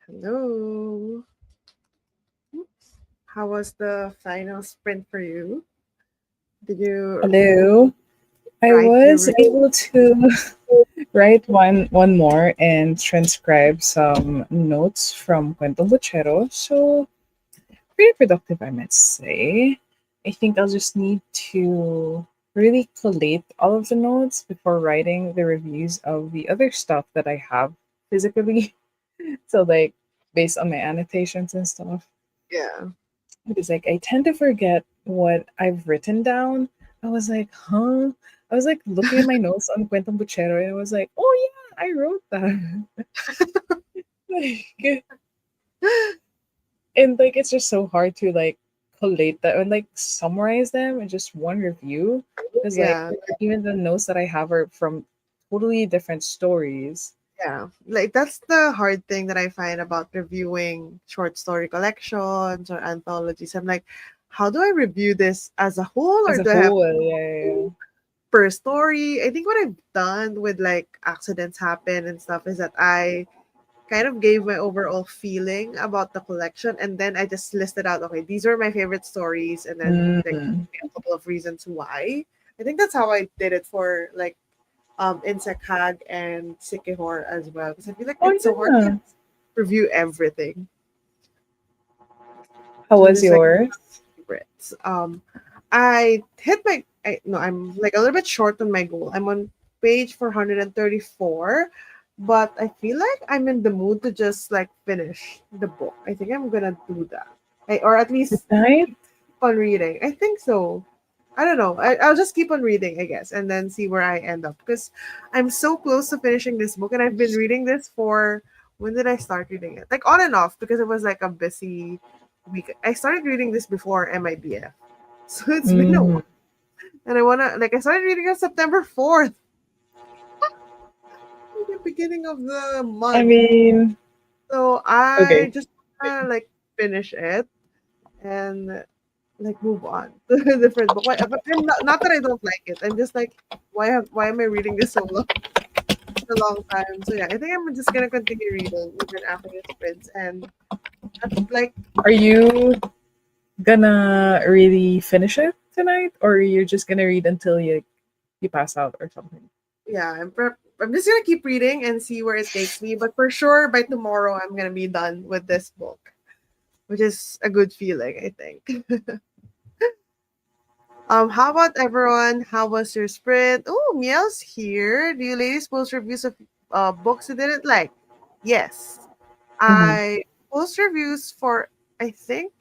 Hello. How was the final sprint for you? Did you Hello. I write your was able to write one more and transcribe some notes from Cuento Bochero. So pretty productive, I might say. I think I'll just need to really collate all of the notes before writing the reviews of the other stuff that I have physically. So like based on my annotations and stuff. yeah. Because like I tend to forget what I've written down. I was like, huh? I was like looking at my notes on Cuento Buchero and I was like, oh yeah, I wrote that. like, and like it's just so hard to like collate that and like summarize them in just one review. Because like Yeah. even the notes that I have are from totally different stories. Yeah. Like that's the hard thing that I find about reviewing short story collections or anthologies. I'm like, how do I review this as a whole or As a do I have whole, yeah. per story? I think what I've done with like accidents happen and stuff is that I kind of gave my overall feeling about the collection and then I just listed out, okay, these were my favorite stories and then like Mm. a couple of reasons why. I think that's how I did it for like Insect Hag and Sikihor as well. Because I feel like Oh it's so hard to yeah. review everything. How So was just like yours? favorites. I hit my no, I'm like a little bit short on my goal. I'm on page 434, but I feel like I'm in the mood to just like finish the book. I think I'm gonna do that. Or at least Tonight? keep on reading. I think so. I don't know. I'll just keep on reading, I guess, and then see where I end up. Because I'm so close to finishing this book, and I've been reading this for when did I start reading it? Like on and off, because it was like a busy week. I started reading this before MIBF, so it's been a Mm. while. And I wanna like I started reading on September 4th, the beginning of the I month. mean, So I okay. just wanna like finish it and like move on to a different book. But I'm not that I don't like it. I'm just like, why am I reading this so long for a long time? So yeah, I think I'm just gonna continue reading even after this prince and like Are you gonna really finish it tonight, or you're just gonna read until you pass out or something? yeah, I'm just gonna keep reading and see where it takes me. But for sure by tomorrow I'm gonna be done with this book, which is a good feeling, I think. How about everyone? How was your sprint? Oh, Miel's here. Do you ladies post reviews of books you didn't like? Yes. Hmm. I post reviews for I think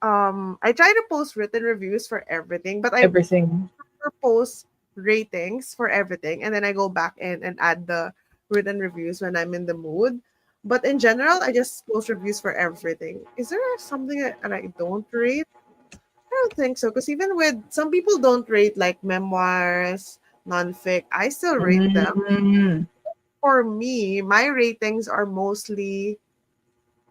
I try to post written reviews for everything, but I Everything. prefer post ratings for everything and then I go back in and add the written reviews when I'm in the mood. But in general, I just post reviews for everything. Is there something that I don't rate? I don't think so, because even with some people don't rate like memoirs, nonfic, I still rate them. Mm. For me, my ratings are mostly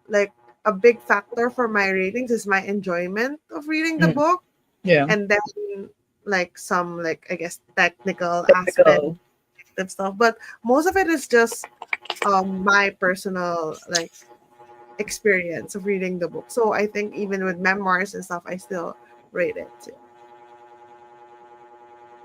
like a big factor for my ratings is my enjoyment of reading the Mm. book, Yeah. and then like some like I guess technical aspect Typical. of stuff. But most of it is just my personal like experience of reading the book. So I think even with memoirs and stuff, I still rate it too.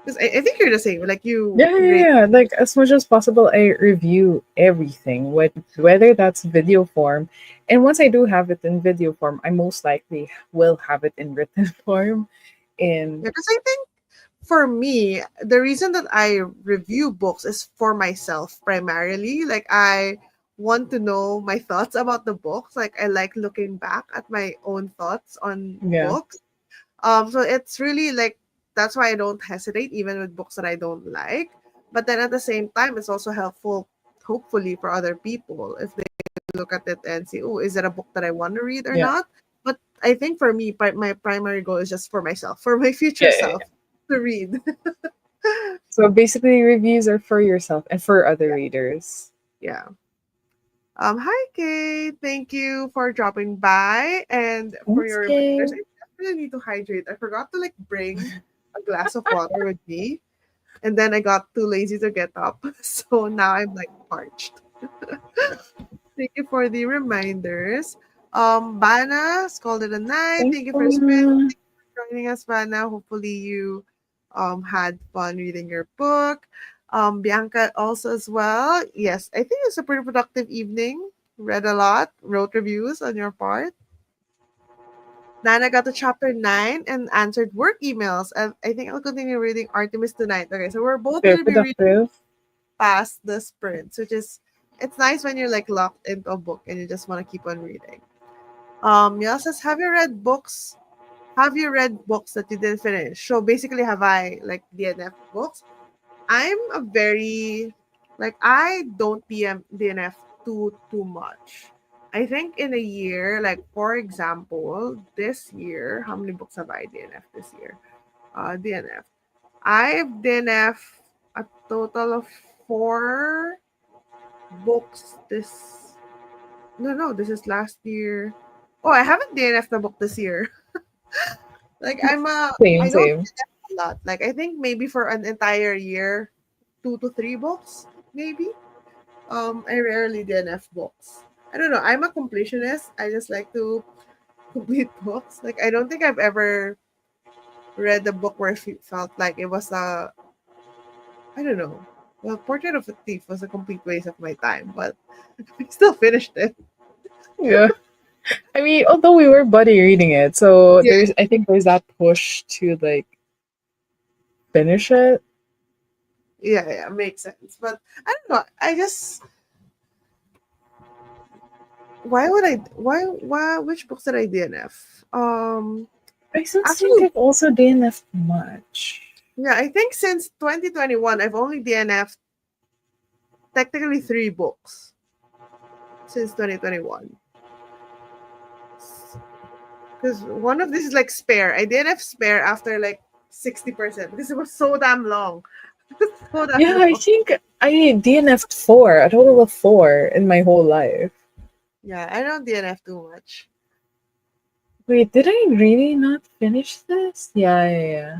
Because I think you're the same. Like you Yeah, yeah, rate. yeah. Like as much as possible, I review everything, whether that's video form, and once I do have it in video form, I most likely will have it in written form. And Because I think for me, the reason that I review books is for myself primarily. Like I want to know my thoughts about the books. Like I like looking back at my own thoughts on yeah, books. So it's really like that's why I don't hesitate even with books that I don't like. But then at the same time, it's also helpful, hopefully, for other people if they look at it and see, oh, is it a book that I want to read or yeah, not? But I think for me, my primary goal is just for myself, for my future yeah, yeah, self yeah. to read. So basically, reviews are for yourself and for other Yeah. readers. Yeah. Hi, Kate. Thank you for dropping by and for Thanks, your reminders. Kay. I definitely need to hydrate. I forgot to like bring a glass of water with me, and then I got too lazy to get up, so now I'm like parched. Thank you for the reminders. Bana, called it a night. Thanks, Thank you for Mama. joining us, Bana. Hopefully you had fun reading your book. Bianca also as well. Yes, I think it's a pretty productive evening. Read a lot, wrote reviews on your part. Nana got to chapter 9 and answered work emails. And I think I'll continue reading Artemis tonight. Okay, so we're both Very going to be reading productive. past the sprints, which is, it's nice when you're like locked into a book and you just want to keep on reading. Yas says, have you read books that you didn't finish? So basically, have I like DNF books? I'm a very, like, I don't DNF too much. I think in a year, like for example, this year, how many books have I DNF this year? DNF. I've DNF a total of 4 books this. No, this is last year. Oh, I haven't DNF the book this year. Like Same, I don't same. DNF a lot. Like I think maybe for an entire year, 2 to 3 books, maybe. I rarely DNF books. I don't know. I'm a completionist. I just like to complete books. Like I don't think I've ever read a book where I felt like it was a, I don't know. Well, Portrait of a Thief was a complete waste of my time, but I still finished it. Yeah. I mean, although we were buddy reading it, so Yeah, I think there's that push to like finish it. yeah, makes sense. But I don't know. I just, why would I? Why? Which books did I DNF? I don't think Actually, I've also DNF'd much. yeah, I think since 2021, I've only DNF'd technically 3 books since 2021. Because one of this is like Spare. I DNF Spare after like 60% because it was so damn long. So damn Yeah, I long. think I DNF'd four, a total of four in my whole life. Yeah, I don't DNF too much. Wait, did I really not finish this? Yeah.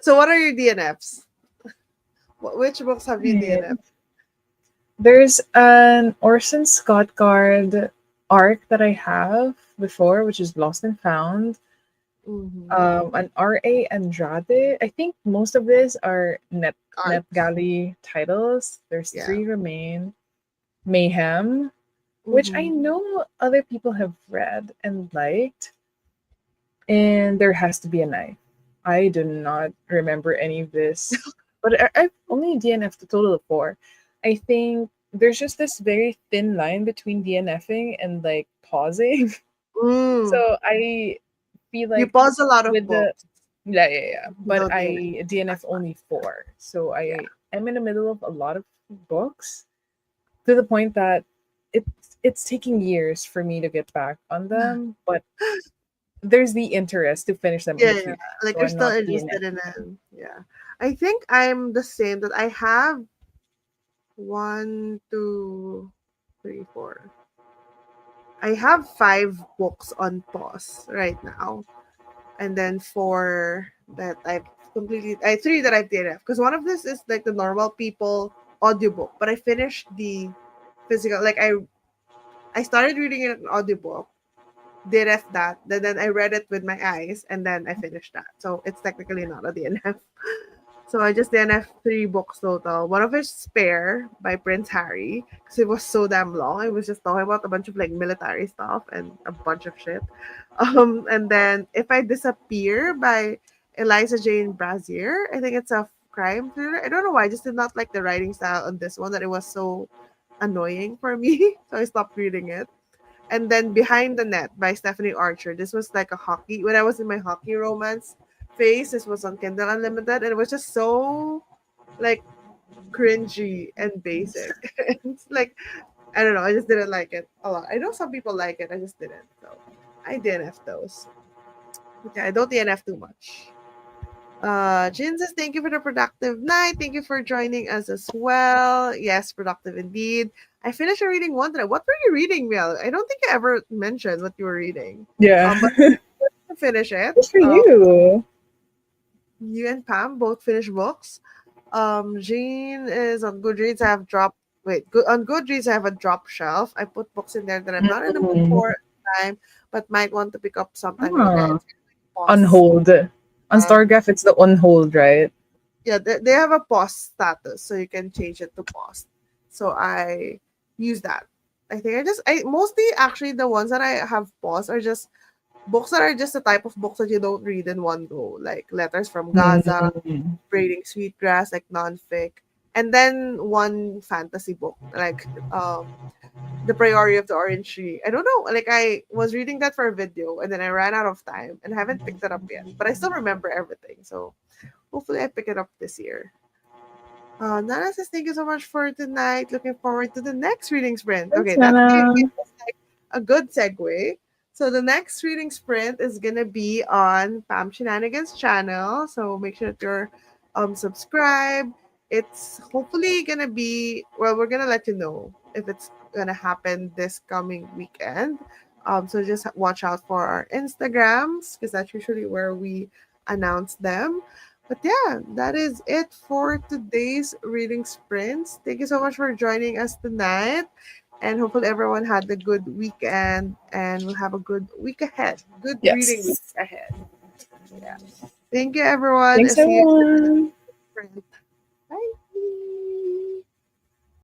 So what are your DNFs? Which books have you Right. DNF? There's an Orson Scott Card arc that I have before, which is Lost and Found. Mm-hmm. An R.A. Andrade. I think most of these are Arcs. NetGalley titles. There's Yeah. three remain. Mayhem, which I Mm-hmm. know other people have read and liked, and There Has to Be a Knife. I do not remember any of this, but I've only DNF'd a total of four. I think there's just this very thin line between DNFing and like pausing. Mm. So I feel You like pause a lot of with the books. yeah. You But don't DNF. I DNF That's fine. only four. So Yeah. I'm in the middle of a lot of books to the point that it's taking years for me to get back on them, but there's the interest to finish them in Yeah, the yeah. future. Like So you're I'm still not interested in DNFing. them. Yeah. I think I'm the same that I have 1, 2, 3, 4. I have 5 books on pause right now. And then 4 that I've completely, 3 that I've DNF. Because one of this is like the normal people audiobook, but I finished the physical, like I started reading it in audiobook, DNF that, then I read it with my eyes, and then I finished that. So it's technically not a DNF. So I just DNF 3 books total. One of it is Spare by Prince Harry because it was so damn long. It was just talking about a bunch of like military stuff and a bunch of shit. And then If I Disappear by Eliza Jane Brazier. I think it's a crime thriller. I don't know why. I just did not like the writing style on this one, that it was so annoying for me. So I stopped reading it. And then Behind the Net by Stephanie Archer. This was like a hockey, when I was in my hockey romance phase. This was on Kindle Unlimited, and it was just so like cringy and basic. It's like, I don't know, I just didn't like it a lot. I know some people like it, I just didn't. So I DNF those. Okay, I don't DNF too much. Jin says, thank you for the productive night. Thank you for joining us as well. Yes, productive indeed. I finished a reading one today. What were you reading, Mel? I don't think I ever mentioned what you were reading. Yeah. But to finish it, Good for you. you and Pam both finished books. Jean is on Goodreads. I have dropped wait, good on Goodreads I have a drop shelf. I put books in there that I'm not in the mood Mm. for at the time, but might want to pick up sometime later. Ah, It's on pause. hold. On Um, Stargraph, it's the on hold, right? yeah, they have a pause status, so you can change it to pause. So I use that. I mostly actually the ones that I have paused are just books that are just the type of books that you don't read in one go, like Letters from Gaza, Mm. Braiding Sweetgrass, like nonfic, and then one fantasy book, like The Priority of the Orange Tree. I don't know, like I was reading that for a video, and then I ran out of time and haven't picked it up yet. But I still remember everything, so hopefully I pick it up this year. Nana says thank you so much for tonight. Looking forward to the next reading sprint. Thanks, Okay, that gave Nana. me like a good segue. So the next reading sprint is gonna be on Pam Shenanigans channel. So make sure that you're subscribed. It's hopefully gonna be, well, we're gonna let you know if it's gonna happen this coming weekend. So just watch out for our Instagrams because that's usually where we announce them. But yeah, that is it for today's reading sprints. Thank you so much for joining us tonight. And hopefully everyone had a good weekend and will have a good week ahead. Good reading week Yes. ahead. Yeah. Thank you everyone. I'll Thanks, see you in the next everyone. sprint.